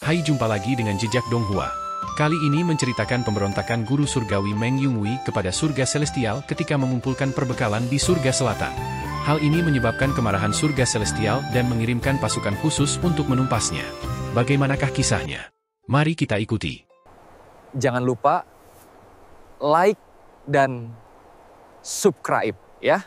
Hai, jumpa lagi dengan Jejak Donghua. Kali ini menceritakan pemberontakan guru surgawi Meng Yunhui kepada surga celestial ketika mengumpulkan perbekalan di surga selatan. Hal ini menyebabkan kemarahan surga celestial dan mengirimkan pasukan khusus untuk menumpasnya. Bagaimanakah kisahnya? Mari kita ikuti. Jangan lupa like dan subscribe ya.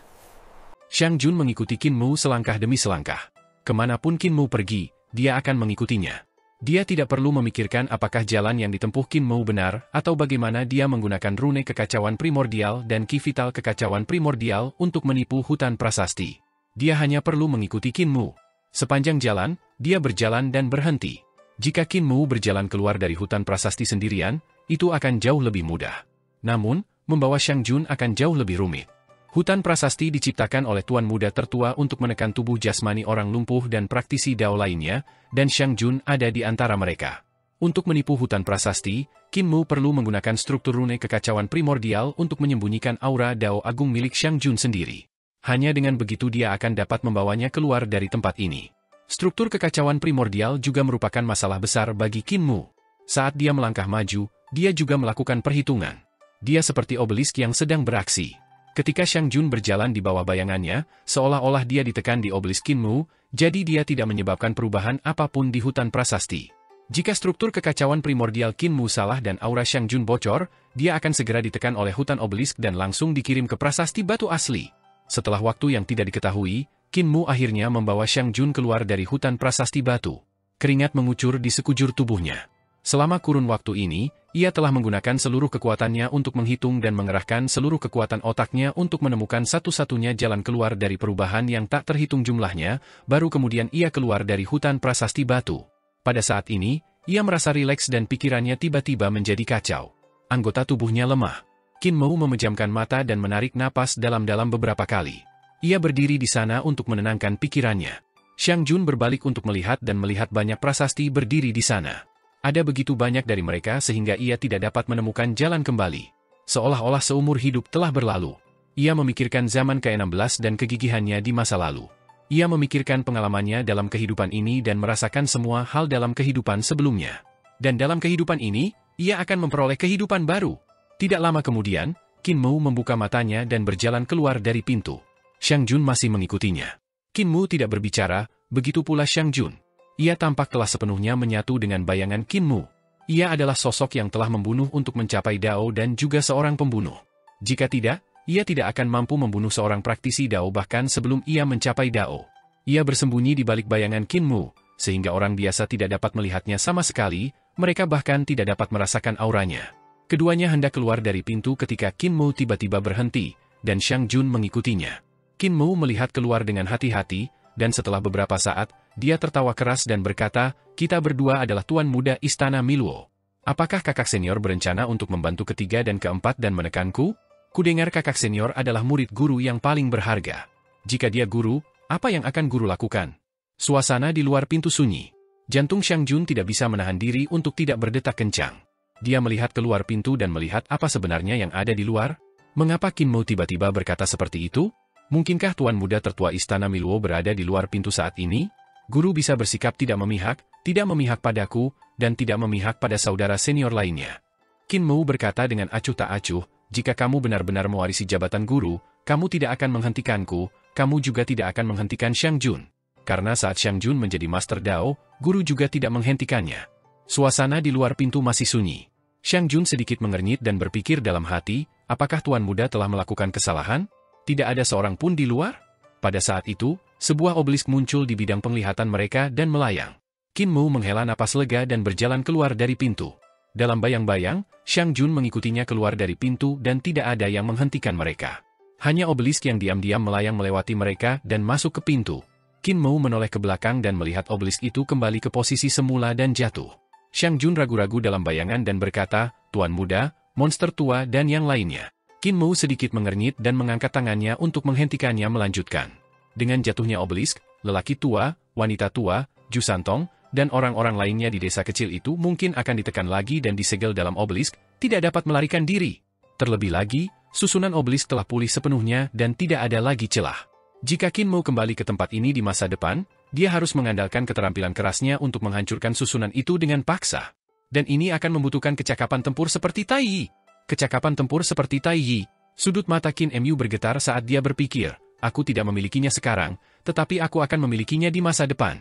Xiang Jun mengikuti Qin Mu selangkah demi selangkah. Kemanapun Qin Mu pergi, dia akan mengikutinya. Dia tidak perlu memikirkan apakah jalan yang ditempuh Qin Mu benar, atau bagaimana dia menggunakan rune kekacauan primordial dan ki vital kekacauan primordial untuk menipu hutan prasasti. Dia hanya perlu mengikuti Qin Mu. Sepanjang jalan, dia berjalan dan berhenti. Jika Qin Mu berjalan keluar dari hutan prasasti sendirian, itu akan jauh lebih mudah. Namun, membawa Xiang Jun akan jauh lebih rumit. Hutan prasasti diciptakan oleh tuan muda tertua untuk menekan tubuh jasmani orang lumpuh dan praktisi Dao lainnya, dan Xiang Jun ada di antara mereka. Untuk menipu hutan prasasti, Qin Mu perlu menggunakan struktur rune kekacauan primordial untuk menyembunyikan aura Dao agung milik Xiang Jun sendiri. Hanya dengan begitu dia akan dapat membawanya keluar dari tempat ini. Struktur kekacauan primordial juga merupakan masalah besar bagi Qin Mu. Saat dia melangkah maju, dia juga melakukan perhitungan. Dia seperti obelisk yang sedang beraksi. Ketika Xiang Jun berjalan di bawah bayangannya, seolah-olah dia ditekan di obelisk Qin Mu, jadi dia tidak menyebabkan perubahan apapun di hutan prasasti. Jika struktur kekacauan primordial Qin Mu salah dan aura Xiang Jun bocor, dia akan segera ditekan oleh hutan obelisk dan langsung dikirim ke prasasti batu asli. Setelah waktu yang tidak diketahui, Qin Mu akhirnya membawa Xiang Jun keluar dari hutan prasasti batu. Keringat mengucur di sekujur tubuhnya. Selama kurun waktu ini, ia telah menggunakan seluruh kekuatannya untuk menghitung dan mengerahkan seluruh kekuatan otaknya untuk menemukan satu-satunya jalan keluar dari perubahan yang tak terhitung jumlahnya, baru kemudian ia keluar dari hutan prasasti batu. Pada saat ini, ia merasa rileks dan pikirannya tiba-tiba menjadi kacau. Anggota tubuhnya lemah. Qin Mu memejamkan mata dan menarik napas dalam-dalam beberapa kali. Ia berdiri di sana untuk menenangkan pikirannya. Xiang Jun berbalik untuk melihat dan melihat banyak prasasti berdiri di sana. Ada begitu banyak dari mereka sehingga ia tidak dapat menemukan jalan kembali. Seolah-olah seumur hidup telah berlalu. Ia memikirkan zaman ke-16 dan kegigihannya di masa lalu. Ia memikirkan pengalamannya dalam kehidupan ini dan merasakan semua hal dalam kehidupan sebelumnya. Dan dalam kehidupan ini, ia akan memperoleh kehidupan baru. Tidak lama kemudian, Qin Mu membuka matanya dan berjalan keluar dari pintu. Xiang Jun masih mengikutinya. Qin Mu tidak berbicara, begitu pula Xiang Jun. Ia tampak telah sepenuhnya menyatu dengan bayangan Qin Mu. Ia adalah sosok yang telah membunuh untuk mencapai Dao dan juga seorang pembunuh. Jika tidak, ia tidak akan mampu membunuh seorang praktisi Dao bahkan sebelum ia mencapai Dao. Ia bersembunyi di balik bayangan Qin Mu, sehingga orang biasa tidak dapat melihatnya sama sekali, mereka bahkan tidak dapat merasakan auranya. Keduanya hendak keluar dari pintu ketika Qin Mu tiba-tiba berhenti, dan Xiang Jun mengikutinya. Qin Mu melihat keluar dengan hati-hati, dan setelah beberapa saat, dia tertawa keras dan berkata, "Kita berdua adalah tuan muda Istana Miluo. Apakah kakak senior berencana untuk membantu ketiga dan keempat dan menekanku? Kudengar kakak senior adalah murid guru yang paling berharga. Jika dia guru, apa yang akan guru lakukan?" Suasana di luar pintu sunyi. Jantung Xiang Jun tidak bisa menahan diri untuk tidak berdetak kencang. Dia melihat keluar pintu dan melihat apa sebenarnya yang ada di luar. Mengapa Qin Mu tiba-tiba berkata seperti itu? Mungkinkah tuan muda tertua Istana Miluo berada di luar pintu saat ini? Guru bisa bersikap tidak memihak padaku, dan tidak memihak pada saudara senior lainnya. Qin Mu berkata dengan acuh tak acuh, "Jika kamu benar-benar mewarisi jabatan guru, kamu tidak akan menghentikanku, kamu juga tidak akan menghentikan Xiang Jun. Karena saat Xiang Jun menjadi Master Dao, guru juga tidak menghentikannya." Suasana di luar pintu masih sunyi. Xiang Jun sedikit mengernyit dan berpikir dalam hati, apakah tuan muda telah melakukan kesalahan? Tidak ada seorang pun di luar? Pada saat itu, sebuah obelisk muncul di bidang penglihatan mereka dan melayang. Qin Mu menghela napas lega dan berjalan keluar dari pintu. Dalam bayang-bayang, Xiang Jun mengikutinya keluar dari pintu dan tidak ada yang menghentikan mereka. Hanya obelisk yang diam-diam melayang melewati mereka dan masuk ke pintu. Qin Mu menoleh ke belakang dan melihat obelisk itu kembali ke posisi semula dan jatuh. Xiang Jun ragu-ragu dalam bayangan dan berkata, "Tuan muda, monster tua dan yang lainnya." Qin Mu sedikit mengernyit dan mengangkat tangannya untuk menghentikannya melanjutkan. Dengan jatuhnya obelisk, lelaki tua, wanita tua, Ju Santong, dan orang-orang lainnya di desa kecil itu mungkin akan ditekan lagi dan disegel dalam obelisk, tidak dapat melarikan diri. Terlebih lagi, susunan obelisk telah pulih sepenuhnya dan tidak ada lagi celah. Jika Qin Mu kembali ke tempat ini di masa depan, dia harus mengandalkan keterampilan kerasnya untuk menghancurkan susunan itu dengan paksa. Dan ini akan membutuhkan kecakapan tempur seperti Tai Yi. Kecakapan tempur seperti Tai Yi. Sudut mata Qin Mu bergetar saat dia berpikir, aku tidak memilikinya sekarang, tetapi aku akan memilikinya di masa depan.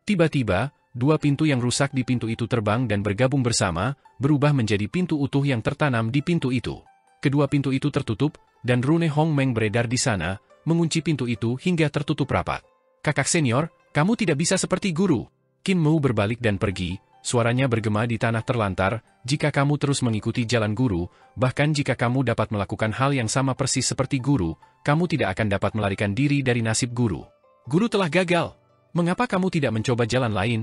Tiba-tiba, dua pintu yang rusak di pintu itu terbang dan bergabung bersama, berubah menjadi pintu utuh yang tertanam di pintu itu. Kedua pintu itu tertutup, dan rune Hong Meng beredar di sana, mengunci pintu itu hingga tertutup rapat. Kakak senior, kamu tidak bisa seperti guru. Qin Mu berbalik dan pergi, suaranya bergema di tanah terlantar, jika kamu terus mengikuti jalan guru, bahkan jika kamu dapat melakukan hal yang sama persis seperti guru, kamu tidak akan dapat melarikan diri dari nasib guru. Guru telah gagal. Mengapa kamu tidak mencoba jalan lain?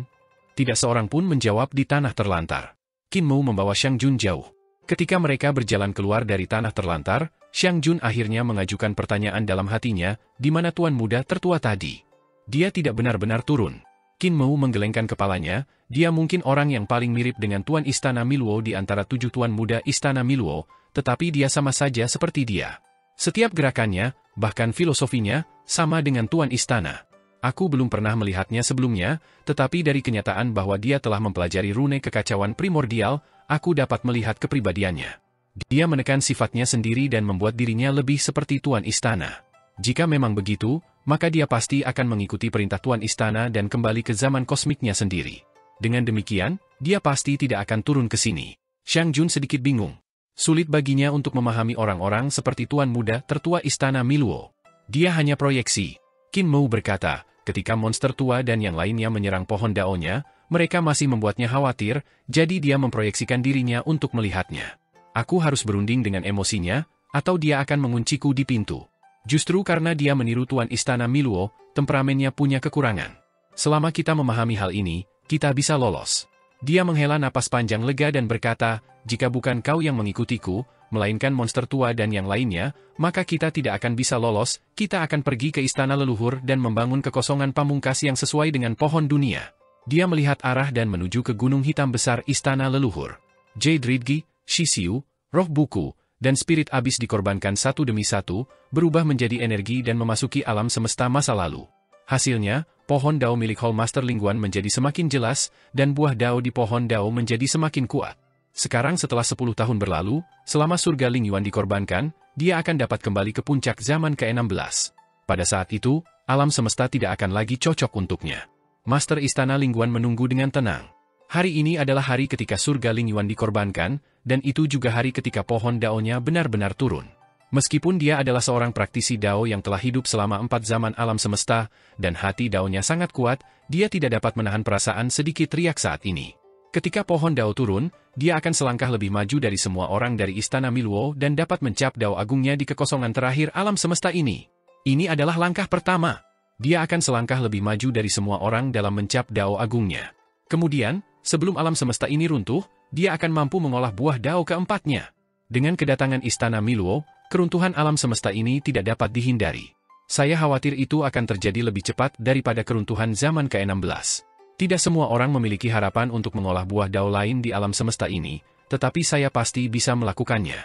Tidak seorang pun menjawab di tanah terlantar. Qin Mu membawa Xiang Jun jauh. Ketika mereka berjalan keluar dari tanah terlantar, Xiang Jun akhirnya mengajukan pertanyaan dalam hatinya, di mana tuan muda tertua tadi? Dia tidak benar-benar turun. Qin Mu menggelengkan kepalanya, dia mungkin orang yang paling mirip dengan Tuan Istana Miluo di antara 7 tuan muda Istana Miluo, tetapi dia sama saja seperti dia. Setiap gerakannya, bahkan filosofinya, sama dengan Tuan Istana. Aku belum pernah melihatnya sebelumnya, tetapi dari kenyataan bahwa dia telah mempelajari rune kekacauan primordial, aku dapat melihat kepribadiannya. Dia menekan sifatnya sendiri dan membuat dirinya lebih seperti Tuan Istana. Jika memang begitu, maka dia pasti akan mengikuti perintah Tuan Istana dan kembali ke zaman kosmiknya sendiri. Dengan demikian, dia pasti tidak akan turun ke sini. Xiang Jun sedikit bingung. Sulit baginya untuk memahami orang-orang seperti Tuan Muda tertua Istana Miluo. Dia hanya proyeksi. Qin Mu berkata, ketika monster tua dan yang lainnya menyerang pohon daonya, mereka masih membuatnya khawatir, jadi dia memproyeksikan dirinya untuk melihatnya. Aku harus berunding dengan emosinya, atau dia akan mengunciku di pintu. Justru karena dia meniru Tuan Istana Miluo, temperamennya punya kekurangan. Selama kita memahami hal ini, kita bisa lolos. Dia menghela napas panjang lega dan berkata, jika bukan kau yang mengikutiku, melainkan monster tua dan yang lainnya, maka kita tidak akan bisa lolos, kita akan pergi ke istana leluhur dan membangun kekosongan pamungkas yang sesuai dengan pohon dunia. Dia melihat arah dan menuju ke gunung hitam besar istana leluhur. Jade Ridgi, Shisiu, roh buku, dan spirit abis dikorbankan satu demi satu, berubah menjadi energi dan memasuki alam semesta masa lalu. Hasilnya, pohon dao milik Hall Master Lingguan menjadi semakin jelas, dan buah dao di pohon dao menjadi semakin kuat. Sekarang setelah 10 tahun berlalu, selama surga Lingyuan dikorbankan, dia akan dapat kembali ke puncak zaman ke-16. Pada saat itu, alam semesta tidak akan lagi cocok untuknya. Master Istana Lingguan menunggu dengan tenang. Hari ini adalah hari ketika surga Lingyuan dikorbankan, dan itu juga hari ketika pohon daonya benar-benar turun. Meskipun dia adalah seorang praktisi dao yang telah hidup selama 4 zaman alam semesta, dan hati daonya sangat kuat, dia tidak dapat menahan perasaan sedikit riak saat ini. Ketika pohon dao turun, dia akan selangkah lebih maju dari semua orang dari Istana Miluo dan dapat mencap dao agungnya di kekosongan terakhir alam semesta ini. Ini adalah langkah pertama. Dia akan selangkah lebih maju dari semua orang dalam mencap dao agungnya. Kemudian, sebelum alam semesta ini runtuh, dia akan mampu mengolah buah dao keempatnya. Dengan kedatangan Istana Miluo, keruntuhan alam semesta ini tidak dapat dihindari. Saya khawatir itu akan terjadi lebih cepat daripada keruntuhan zaman ke-16. Tidak semua orang memiliki harapan untuk mengolah buah dao lain di alam semesta ini, tetapi saya pasti bisa melakukannya.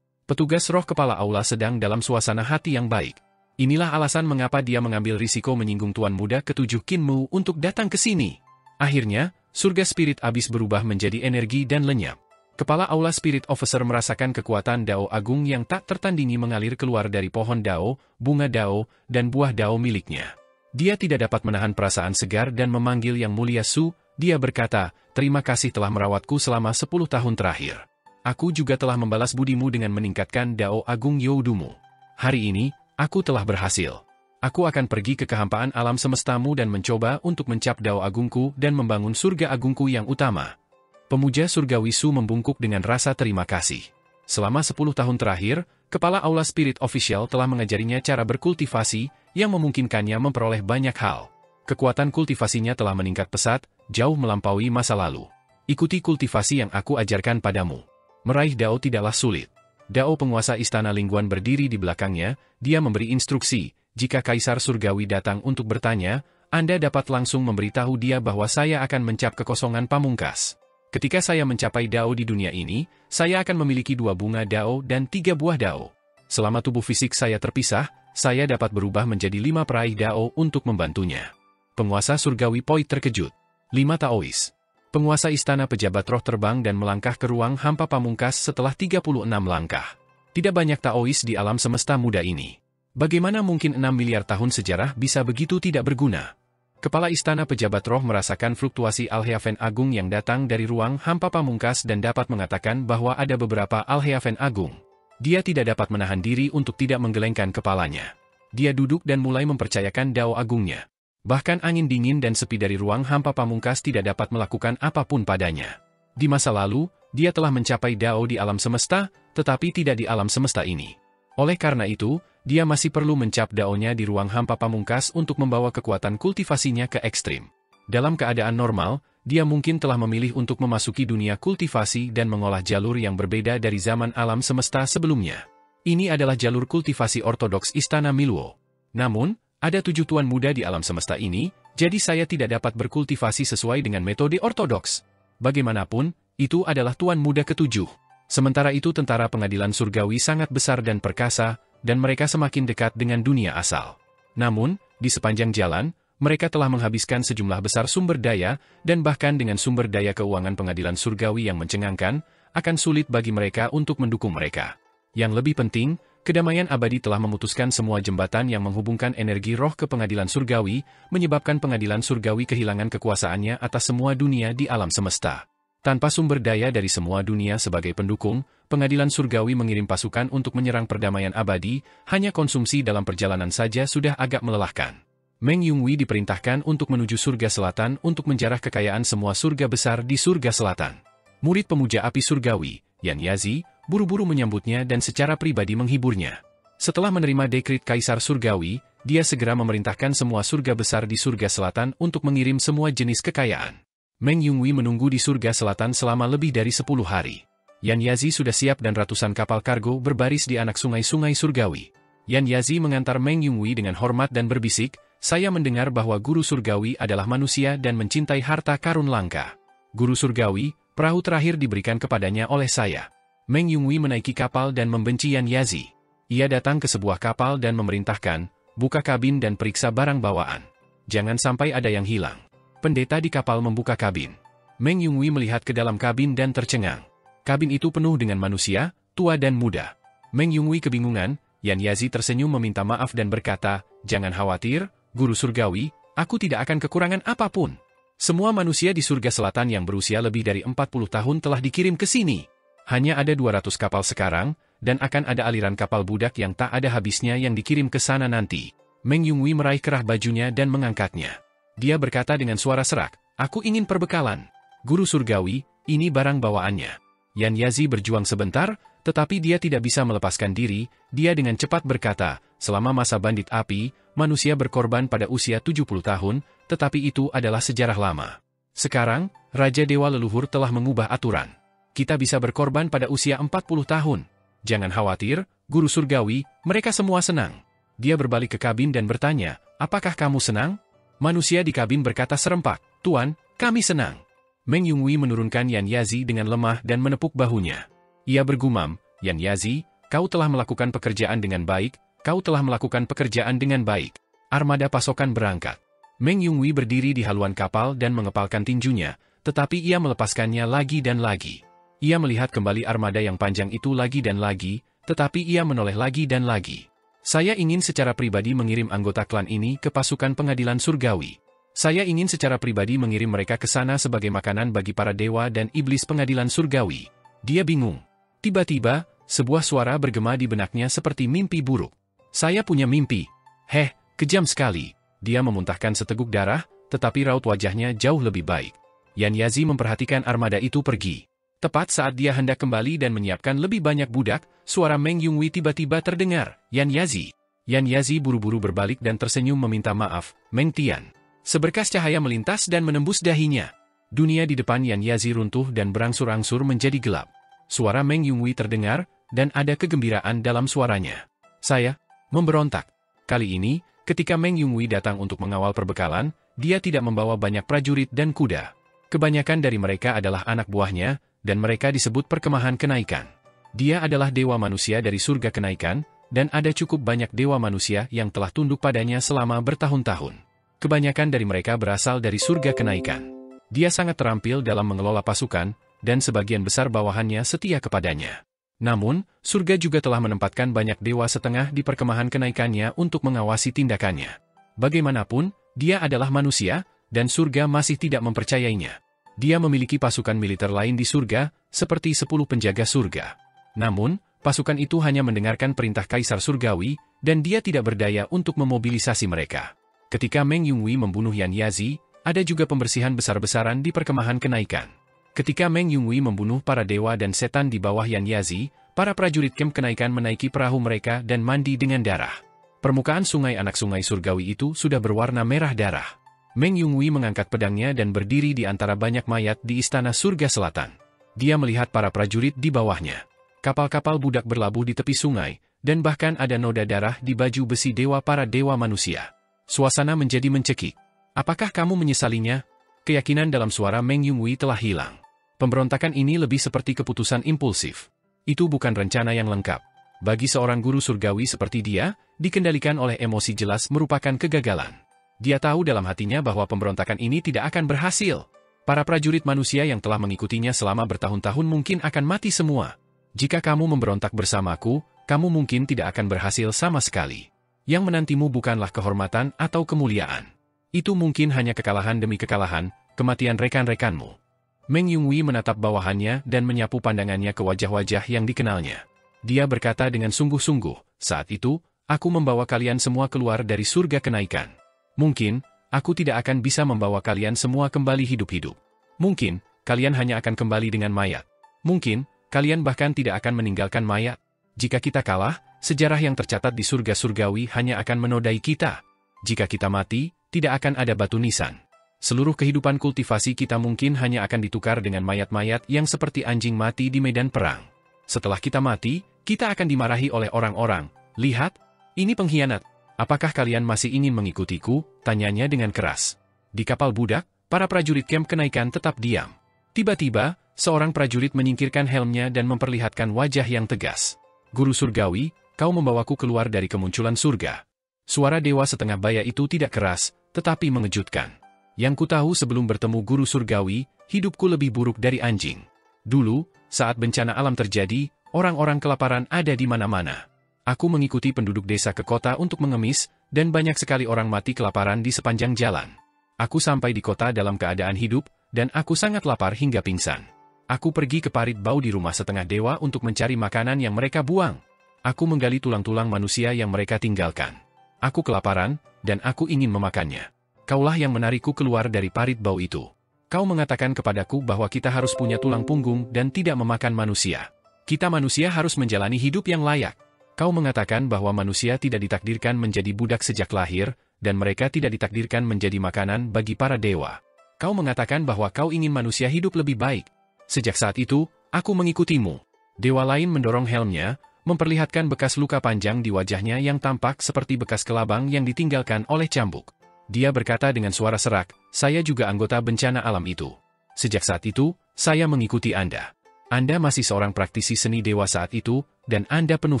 Petugas roh kepala aula sedang dalam suasana hati yang baik. Inilah alasan mengapa dia mengambil risiko menyinggung Tuan Muda ke-7 Qin Mu untuk datang ke sini. Akhirnya, surga spirit abis berubah menjadi energi dan lenyap. Kepala Aula Spirit Officer merasakan kekuatan Dao Agung yang tak tertandingi mengalir keluar dari pohon Dao, bunga Dao, dan buah Dao miliknya. Dia tidak dapat menahan perasaan segar dan memanggil Yang Mulia Su. Dia berkata, terima kasih telah merawatku selama 10 tahun terakhir. Aku juga telah membalas budimu dengan meningkatkan Dao Agung Youdumu. Hari ini, aku telah berhasil. Aku akan pergi ke kehampaan alam semestamu dan mencoba untuk mencap Dao Agungku dan membangun surga agungku yang utama. Pemuja surgawi Su membungkuk dengan rasa terima kasih. Selama 10 tahun terakhir, Kepala Aula Spirit Official telah mengajarinya cara berkultivasi yang memungkinkannya memperoleh banyak hal. Kekuatan kultivasinya telah meningkat pesat, jauh melampaui masa lalu. Ikuti kultivasi yang aku ajarkan padamu. Meraih Dao tidaklah sulit. Dao penguasa Istana Lingguan berdiri di belakangnya, dia memberi instruksi, jika Kaisar Surgawi datang untuk bertanya, Anda dapat langsung memberitahu dia bahwa saya akan mencap kekosongan pamungkas. Ketika saya mencapai Dao di dunia ini, saya akan memiliki 2 bunga Dao dan 3 buah Dao. Selama tubuh fisik saya terpisah, saya dapat berubah menjadi 5 peraih Dao untuk membantunya. Penguasa surgawi Poi terkejut. 5 Taois. Penguasa istana pejabat roh terbang dan melangkah ke ruang hampa pamungkas setelah 36 langkah. Tidak banyak Taois di alam semesta muda ini. Bagaimana mungkin 6 miliar tahun sejarah bisa begitu tidak berguna? Kepala istana pejabat roh merasakan fluktuasi Al-Heaven Agung yang datang dari ruang hampa pamungkas dan dapat mengatakan bahwa ada beberapa Al-Heaven Agung. Dia tidak dapat menahan diri untuk tidak menggelengkan kepalanya. Dia duduk dan mulai mempercayakan Dao Agungnya. Bahkan angin dingin dan sepi dari ruang hampa pamungkas tidak dapat melakukan apapun padanya. Di masa lalu, dia telah mencapai Dao di alam semesta, tetapi tidak di alam semesta ini. Oleh karena itu, dia masih perlu mencap Dao-nya di ruang hampa pamungkas untuk membawa kekuatan kultivasinya ke ekstrim. Dalam keadaan normal, dia mungkin telah memilih untuk memasuki dunia kultivasi dan mengolah jalur yang berbeda dari zaman alam semesta sebelumnya. Ini adalah jalur kultivasi ortodoks Istana Miluo. Namun, ada 7 tuan muda di alam semesta ini, jadi saya tidak dapat berkultivasi sesuai dengan metode ortodoks. Bagaimanapun, itu adalah tuan muda ke-7. Sementara itu tentara pengadilan surgawi sangat besar dan perkasa, dan mereka semakin dekat dengan dunia asal. Namun, di sepanjang jalan, mereka telah menghabiskan sejumlah besar sumber daya, dan bahkan dengan sumber daya keuangan pengadilan surgawi yang mencengangkan, akan sulit bagi mereka untuk mendukung mereka. Yang lebih penting, kedamaian abadi telah memutuskan semua jembatan yang menghubungkan energi roh ke pengadilan surgawi, menyebabkan pengadilan surgawi kehilangan kekuasaannya atas semua dunia di alam semesta. Tanpa sumber daya dari semua dunia sebagai pendukung, pengadilan surgawi mengirim pasukan untuk menyerang perdamaian abadi, hanya konsumsi dalam perjalanan saja sudah agak melelahkan. Meng Yunhui diperintahkan untuk menuju surga selatan untuk menjarah kekayaan semua surga besar di surga selatan. Murid pemuja api surgawi, Yan Yazi, buru-buru menyambutnya dan secara pribadi menghiburnya. Setelah menerima dekrit Kaisar Surgawi, dia segera memerintahkan semua surga besar di surga selatan untuk mengirim semua jenis kekayaan. Meng Yunhui menunggu di surga selatan selama lebih dari 10 hari. Yan Yazi sudah siap dan ratusan kapal kargo berbaris di anak sungai-sungai surgawi. Yan Yazi mengantar Meng Yunhui dengan hormat dan berbisik, "Saya mendengar bahwa guru surgawi adalah manusia dan mencintai harta karun langka. Guru surgawi, perahu terakhir diberikan kepadanya oleh saya." Meng Yunhui menaiki kapal dan membenci Yan Yazi. Ia datang ke sebuah kapal dan memerintahkan, "Buka kabin dan periksa barang bawaan. Jangan sampai ada yang hilang." Pendeta di kapal membuka kabin. Meng Yunhui melihat ke dalam kabin dan tercengang. Kabin itu penuh dengan manusia, tua dan muda. Meng Yunhui kebingungan, Yan Yazi tersenyum meminta maaf dan berkata, "Jangan khawatir, Guru Surgawi, aku tidak akan kekurangan apapun. Semua manusia di surga selatan yang berusia lebih dari 40 tahun telah dikirim ke sini. Hanya ada 200 kapal sekarang, dan akan ada aliran kapal budak yang tak ada habisnya yang dikirim ke sana nanti." Meng Yunhui meraih kerah bajunya dan mengangkatnya. Dia berkata dengan suara serak, "Aku ingin perbekalan. Guru Surgawi, ini barang bawaannya." Yan Yazi berjuang sebentar, tetapi dia tidak bisa melepaskan diri. Dia dengan cepat berkata, "Selama masa bandit api, manusia berkorban pada usia 70 tahun, tetapi itu adalah sejarah lama. Sekarang, Raja Dewa Leluhur telah mengubah aturan. Kita bisa berkorban pada usia 40 tahun. Jangan khawatir, Guru Surgawi, mereka semua senang." Dia berbalik ke kabin dan bertanya, "Apakah kamu senang?" Manusia di kabin berkata serempak, "Tuan, kami senang." Meng Yunhui menurunkan Yan Yazi dengan lemah dan menepuk bahunya. Ia bergumam, "Yan Yazi, kau telah melakukan pekerjaan dengan baik, kau telah melakukan pekerjaan dengan baik." Armada pasokan berangkat. Meng Yunhui berdiri di haluan kapal dan mengepalkan tinjunya, tetapi ia melepaskannya lagi dan lagi. Ia melihat kembali armada yang panjang itu lagi dan lagi, tetapi ia menoleh lagi dan lagi. "Saya ingin secara pribadi mengirim anggota klan ini ke pasukan pengadilan surgawi. Saya ingin secara pribadi mengirim mereka ke sana sebagai makanan bagi para dewa dan iblis pengadilan surgawi." Dia bingung. Tiba-tiba, sebuah suara bergema di benaknya seperti mimpi buruk. "Saya punya mimpi. Heh, kejam sekali." Dia memuntahkan seteguk darah, tetapi raut wajahnya jauh lebih baik. Yan Yazi memperhatikan armada itu pergi. Tepat saat dia hendak kembali dan menyiapkan lebih banyak budak, suara Meng Yunhui tiba-tiba terdengar, "Yan Yazi." Yan Yazi buru-buru berbalik dan tersenyum meminta maaf, "Meng Tian." Seberkas cahaya melintas dan menembus dahinya. Dunia di depan Yan Yazi runtuh dan berangsur-angsur menjadi gelap. Suara Meng Yunhui terdengar, dan ada kegembiraan dalam suaranya. "Saya memberontak." Kali ini, ketika Meng Yunhui datang untuk mengawal perbekalan, dia tidak membawa banyak prajurit dan kuda. Kebanyakan dari mereka adalah anak buahnya, dan mereka disebut perkemahan kenaikan. Dia adalah dewa manusia dari surga kenaikan, dan ada cukup banyak dewa manusia yang telah tunduk padanya selama bertahun-tahun. Kebanyakan dari mereka berasal dari surga kenaikan. Dia sangat terampil dalam mengelola pasukan, dan sebagian besar bawahannya setia kepadanya. Namun, surga juga telah menempatkan banyak dewa setengah di perkemahan kenaikannya untuk mengawasi tindakannya. Bagaimanapun, dia adalah manusia, dan surga masih tidak mempercayainya. Dia memiliki pasukan militer lain di surga, seperti 10 penjaga surga. Namun, pasukan itu hanya mendengarkan perintah Kaisar Surgawi, dan dia tidak berdaya untuk memobilisasi mereka. Ketika Meng Yunhui membunuh Yan Yazi, ada juga pembersihan besar-besaran di perkemahan kenaikan. Ketika Meng Yunhui membunuh para dewa dan setan di bawah Yan Yazi, para prajurit camp kenaikan menaiki perahu mereka dan mandi dengan darah. Permukaan sungai anak sungai surgawi itu sudah berwarna merah darah. Meng Yunhui mengangkat pedangnya dan berdiri di antara banyak mayat di istana surga selatan. Dia melihat para prajurit di bawahnya. Kapal-kapal budak berlabuh di tepi sungai, dan bahkan ada noda darah di baju besi dewa para dewa manusia. Suasana menjadi mencekik. Apakah kamu menyesalinya? Keyakinan dalam suara Meng Yunhui telah hilang. Pemberontakan ini lebih seperti keputusan impulsif. Itu bukan rencana yang lengkap. Bagi seorang guru surgawi seperti dia, dikendalikan oleh emosi jelas merupakan kegagalan. Dia tahu dalam hatinya bahwa pemberontakan ini tidak akan berhasil. Para prajurit manusia yang telah mengikutinya selama bertahun-tahun mungkin akan mati semua. Jika kamu memberontak bersamaku, kamu mungkin tidak akan berhasil sama sekali. Yang menantimu bukanlah kehormatan atau kemuliaan. Itu mungkin hanya kekalahan demi kekalahan, kematian rekan-rekanmu. Meng Yunhui menatap bawahannya dan menyapu pandangannya ke wajah-wajah yang dikenalnya. Dia berkata dengan sungguh-sungguh, saat itu, aku membawa kalian semua keluar dari surga kenaikan. Mungkin, aku tidak akan bisa membawa kalian semua kembali hidup-hidup. Mungkin, kalian hanya akan kembali dengan mayat. Mungkin, kalian bahkan tidak akan meninggalkan mayat. Jika kita kalah, sejarah yang tercatat di surga surgawi hanya akan menodai kita. Jika kita mati, tidak akan ada batu nisan. Seluruh kehidupan kultivasi kita mungkin hanya akan ditukar dengan mayat-mayat yang seperti anjing mati di medan perang. Setelah kita mati, kita akan dimarahi oleh orang-orang. Lihat, ini pengkhianat. Apakah kalian masih ingin mengikutiku? Tanyanya dengan keras. Di kapal budak, para prajurit camp kenaikan tetap diam. Tiba-tiba, seorang prajurit menyingkirkan helmnya dan memperlihatkan wajah yang tegas. Guru surgawi, kau membawaku keluar dari kemunculan surga. Suara dewa setengah baya itu tidak keras, tetapi mengejutkan. Yang kutahu sebelum bertemu guru surgawi, hidupku lebih buruk dari anjing. Dulu, saat bencana alam terjadi, orang-orang kelaparan ada di mana-mana. Aku mengikuti penduduk desa ke kota untuk mengemis, dan banyak sekali orang mati kelaparan di sepanjang jalan. Aku sampai di kota dalam keadaan hidup, dan aku sangat lapar hingga pingsan. Aku pergi ke parit bau di rumah setengah dewa untuk mencari makanan yang mereka buang. Aku menggali tulang-tulang manusia yang mereka tinggalkan. Aku kelaparan, dan aku ingin memakannya. Kaulah yang menarikku keluar dari parit bau itu. Kau mengatakan kepadaku bahwa kita harus punya tulang punggung dan tidak memakan manusia. Kita manusia harus menjalani hidup yang layak. Kau mengatakan bahwa manusia tidak ditakdirkan menjadi budak sejak lahir, dan mereka tidak ditakdirkan menjadi makanan bagi para dewa. Kau mengatakan bahwa kau ingin manusia hidup lebih baik. Sejak saat itu, aku mengikutimu. Dewa lain mendorong helmnya, memperlihatkan bekas luka panjang di wajahnya yang tampak seperti bekas kelabang yang ditinggalkan oleh cambuk. Dia berkata dengan suara serak, saya juga anggota bencana alam itu. Sejak saat itu, saya mengikuti Anda. Anda masih seorang praktisi seni dewa saat itu, dan Anda penuh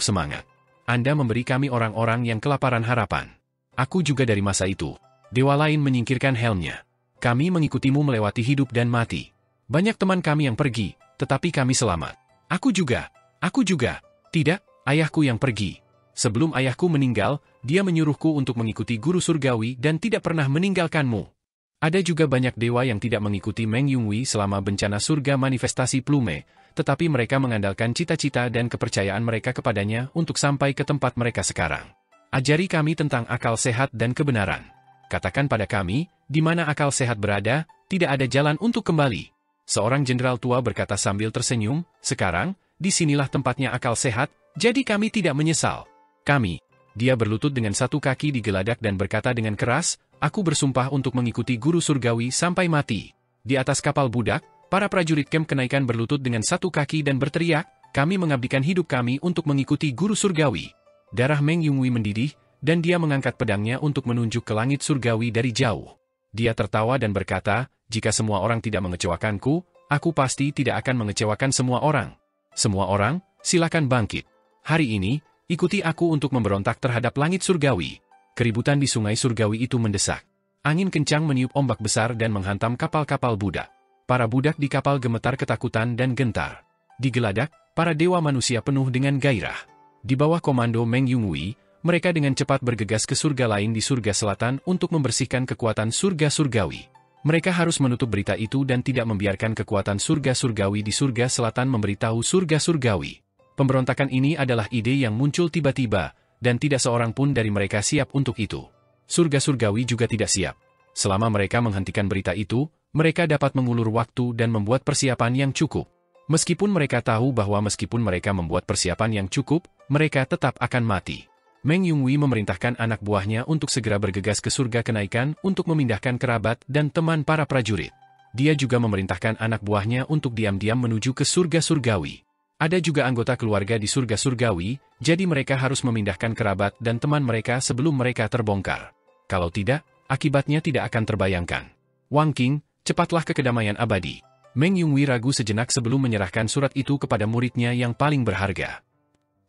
semangat. Anda memberi kami orang-orang yang kelaparan harapan. Aku juga dari masa itu. Dewa lain menyingkirkan helmnya. Kami mengikutimu melewati hidup dan mati. Banyak teman kami yang pergi, tetapi kami selamat. Aku juga. Tidak, ayahku yang pergi. Sebelum ayahku meninggal, dia menyuruhku untuk mengikuti guru surgawi dan tidak pernah meninggalkanmu. Ada juga banyak dewa yang tidak mengikuti Meng Yunhui selama bencana surga manifestasi Plume, tetapi mereka mengandalkan cita-cita dan kepercayaan mereka kepadanya untuk sampai ke tempat mereka sekarang. Ajari kami tentang akal sehat dan kebenaran. Katakan pada kami, di mana akal sehat berada, tidak ada jalan untuk kembali. Seorang jenderal tua berkata sambil tersenyum, sekarang, disinilah tempatnya akal sehat, jadi kami tidak menyesal. Dia berlutut dengan satu kaki di geladak dan berkata dengan keras, aku bersumpah untuk mengikuti guru surgawi sampai mati. Di atas kapal budak, para prajurit camp kenaikan berlutut dengan satu kaki dan berteriak, kami mengabdikan hidup kami untuk mengikuti guru surgawi. Darah Meng Yunhui mendidih, dan dia mengangkat pedangnya untuk menunjuk ke langit surgawi dari jauh. Dia tertawa dan berkata, jika semua orang tidak mengecewakanku, aku pasti tidak akan mengecewakan semua orang. Semua orang, silakan bangkit. Hari ini, ikuti aku untuk memberontak terhadap langit surgawi. Keributan di sungai surgawi itu mendesak. Angin kencang meniup ombak besar dan menghantam kapal-kapal budak. Para budak di kapal gemetar ketakutan dan gentar. Digeladak, para dewa manusia penuh dengan gairah. Di bawah komando Meng Yunwei, mereka dengan cepat bergegas ke surga lain di surga selatan untuk membersihkan kekuatan surga surgawi. Mereka harus menutup berita itu dan tidak membiarkan kekuatan surga surgawi di surga selatan memberitahu surga surgawi. Pemberontakan ini adalah ide yang muncul tiba-tiba, dan tidak seorang pun dari mereka siap untuk itu. Surga surgawi juga tidak siap. Selama mereka menghentikan berita itu, mereka dapat mengulur waktu dan membuat persiapan yang cukup. Meskipun mereka tahu bahwa meskipun mereka membuat persiapan yang cukup, mereka tetap akan mati. Meng Yunwei memerintahkan anak buahnya untuk segera bergegas ke surga kenaikan untuk memindahkan kerabat dan teman para prajurit. Dia juga memerintahkan anak buahnya untuk diam-diam menuju ke surga surgawi. Ada juga anggota keluarga di surga surgawi, jadi mereka harus memindahkan kerabat dan teman mereka sebelum mereka terbongkar. Kalau tidak, akibatnya tidak akan terbayangkan. Wang Qing, cepatlah ke kedamaian abadi. Meng Yunwei ragu sejenak sebelum menyerahkan surat itu kepada muridnya yang paling berharga.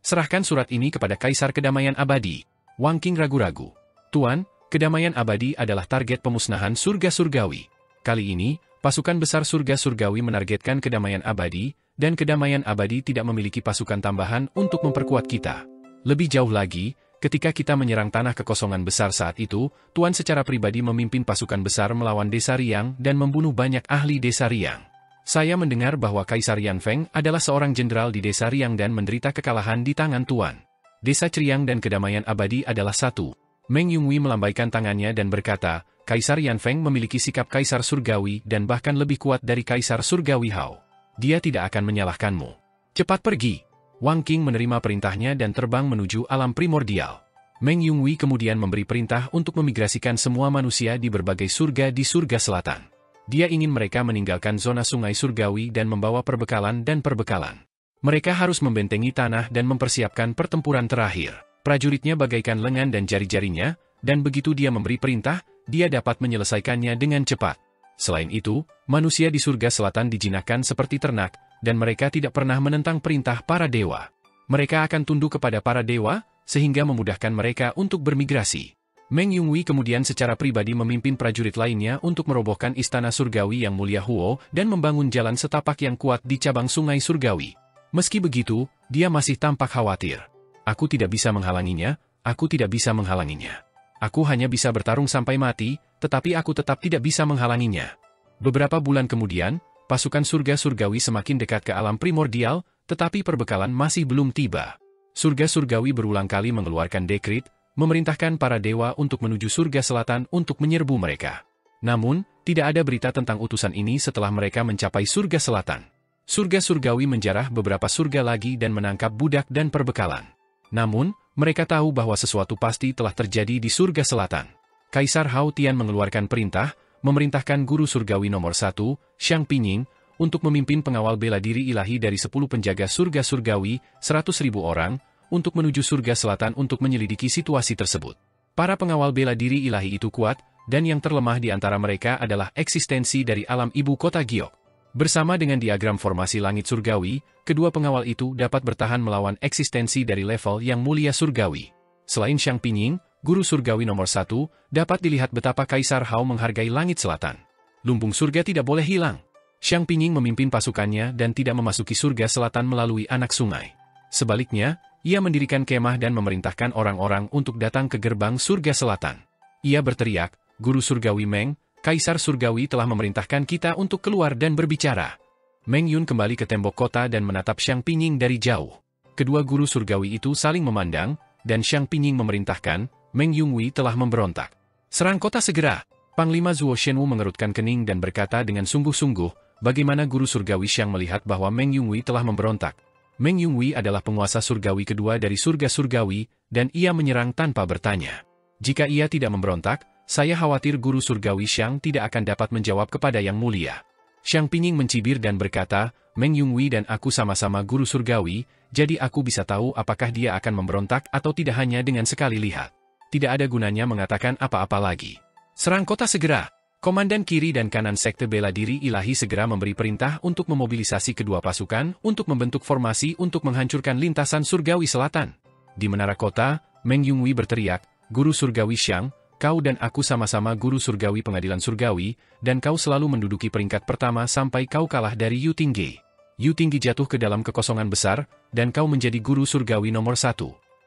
Serahkan surat ini kepada Kaisar Kedamaian Abadi. Wang Qing ragu-ragu. Tuan, kedamaian abadi adalah target pemusnahan surga surgawi. Kali ini, pasukan besar surga surgawi menargetkan kedamaian abadi, dan kedamaian abadi tidak memiliki pasukan tambahan untuk memperkuat kita. Lebih jauh lagi, ketika kita menyerang tanah kekosongan besar saat itu, Tuan secara pribadi memimpin pasukan besar melawan Desa Riang dan membunuh banyak ahli Desa Riang. Saya mendengar bahwa Kaisar Yan Feng adalah seorang jenderal di Desa Riang dan menderita kekalahan di tangan Tuan. Desa Ceriang dan kedamaian abadi adalah satu. Meng Yunwei melambaikan tangannya dan berkata, Kaisar Yan Feng memiliki sikap Kaisar Surgawi dan bahkan lebih kuat dari Kaisar Surgawi Hao. Dia tidak akan menyalahkanmu. Cepat pergi. Wang Qing menerima perintahnya dan terbang menuju alam primordial. Meng Yunwei kemudian memberi perintah untuk memigrasikan semua manusia di berbagai surga di surga selatan. Dia ingin mereka meninggalkan zona sungai surgawi dan membawa perbekalan dan perbekalan. Mereka harus membentengi tanah dan mempersiapkan pertempuran terakhir. Prajuritnya bagaikan lengan dan jari-jarinya, dan begitu dia memberi perintah, dia dapat menyelesaikannya dengan cepat. Selain itu, manusia di surga selatan dijinakkan seperti ternak, dan mereka tidak pernah menentang perintah para dewa. Mereka akan tunduk kepada para dewa, sehingga memudahkan mereka untuk bermigrasi. Meng Yunwei kemudian secara pribadi memimpin prajurit lainnya untuk merobohkan istana surgawi yang mulia Huo dan membangun jalan setapak yang kuat di cabang sungai surgawi. Meski begitu, dia masih tampak khawatir. Aku tidak bisa menghalanginya, aku tidak bisa menghalanginya. Aku hanya bisa bertarung sampai mati, tetapi aku tetap tidak bisa menghalanginya. Beberapa bulan kemudian, pasukan surga surgawi semakin dekat ke alam primordial, tetapi perbekalan masih belum tiba. Surga surgawi berulang kali mengeluarkan dekrit, memerintahkan para dewa untuk menuju surga selatan untuk menyerbu mereka. Namun, tidak ada berita tentang utusan ini setelah mereka mencapai surga selatan. Surga surgawi menjarah beberapa surga lagi dan menangkap budak dan perbekalan. Namun, mereka tahu bahwa sesuatu pasti telah terjadi di surga selatan. Kaisar Hao Tian mengeluarkan perintah, memerintahkan guru surgawi nomor 1, Xiang Pinying, untuk memimpin pengawal bela diri ilahi dari 10 penjaga surga surgawi, 100.000 orang, untuk menuju surga selatan untuk menyelidiki situasi tersebut. Para pengawal bela diri ilahi itu kuat, dan yang terlemah di antara mereka adalah eksistensi dari alam ibu kota Giok. Bersama dengan diagram formasi langit surgawi, kedua pengawal itu dapat bertahan melawan eksistensi dari level yang mulia surgawi. Selain Xiang Pinying, guru surgawi nomor 1, dapat dilihat betapa Kaisar Hao menghargai langit selatan. Lumbung surga tidak boleh hilang. Xiang Pinying memimpin pasukannya dan tidak memasuki surga selatan melalui anak sungai. Sebaliknya, ia mendirikan kemah dan memerintahkan orang-orang untuk datang ke gerbang surga selatan. Ia berteriak, Guru Surgawi Meng, Kaisar Surgawi telah memerintahkan kita untuk keluar dan berbicara. Meng Yun kembali ke tembok kota dan menatap Xiang Pinying dari jauh. Kedua guru surgawi itu saling memandang, dan Xiang Pinying memerintahkan, Meng Yunwei telah memberontak. Serang kota segera! Panglima Zuo Shenwu mengerutkan kening dan berkata dengan sungguh-sungguh, bagaimana guru surgawi Xiang melihat bahwa Meng Yunwei telah memberontak. Meng Yunwei adalah penguasa surgawi kedua dari surga surgawi, dan ia menyerang tanpa bertanya. Jika ia tidak memberontak, saya khawatir guru surgawi Xiang tidak akan dapat menjawab kepada yang mulia. Xiang Pinying mencibir dan berkata, Meng Yunwei dan aku sama-sama guru surgawi, jadi aku bisa tahu apakah dia akan memberontak atau tidak hanya dengan sekali lihat. Tidak ada gunanya mengatakan apa-apa lagi. Serang kota segera! Komandan kiri dan kanan sekte bela diri ilahi segera memberi perintah untuk memobilisasi kedua pasukan untuk membentuk formasi untuk menghancurkan lintasan surgawi selatan. Di menara kota, Meng Yunwei berteriak, Guru Surgawi Xiang, Kau dan aku sama-sama guru surgawi pengadilan surgawi, dan kau selalu menduduki peringkat pertama sampai kau kalah dari Yu Tinggi. Yu Tinggi jatuh ke dalam kekosongan besar, dan kau menjadi guru surgawi nomor 1.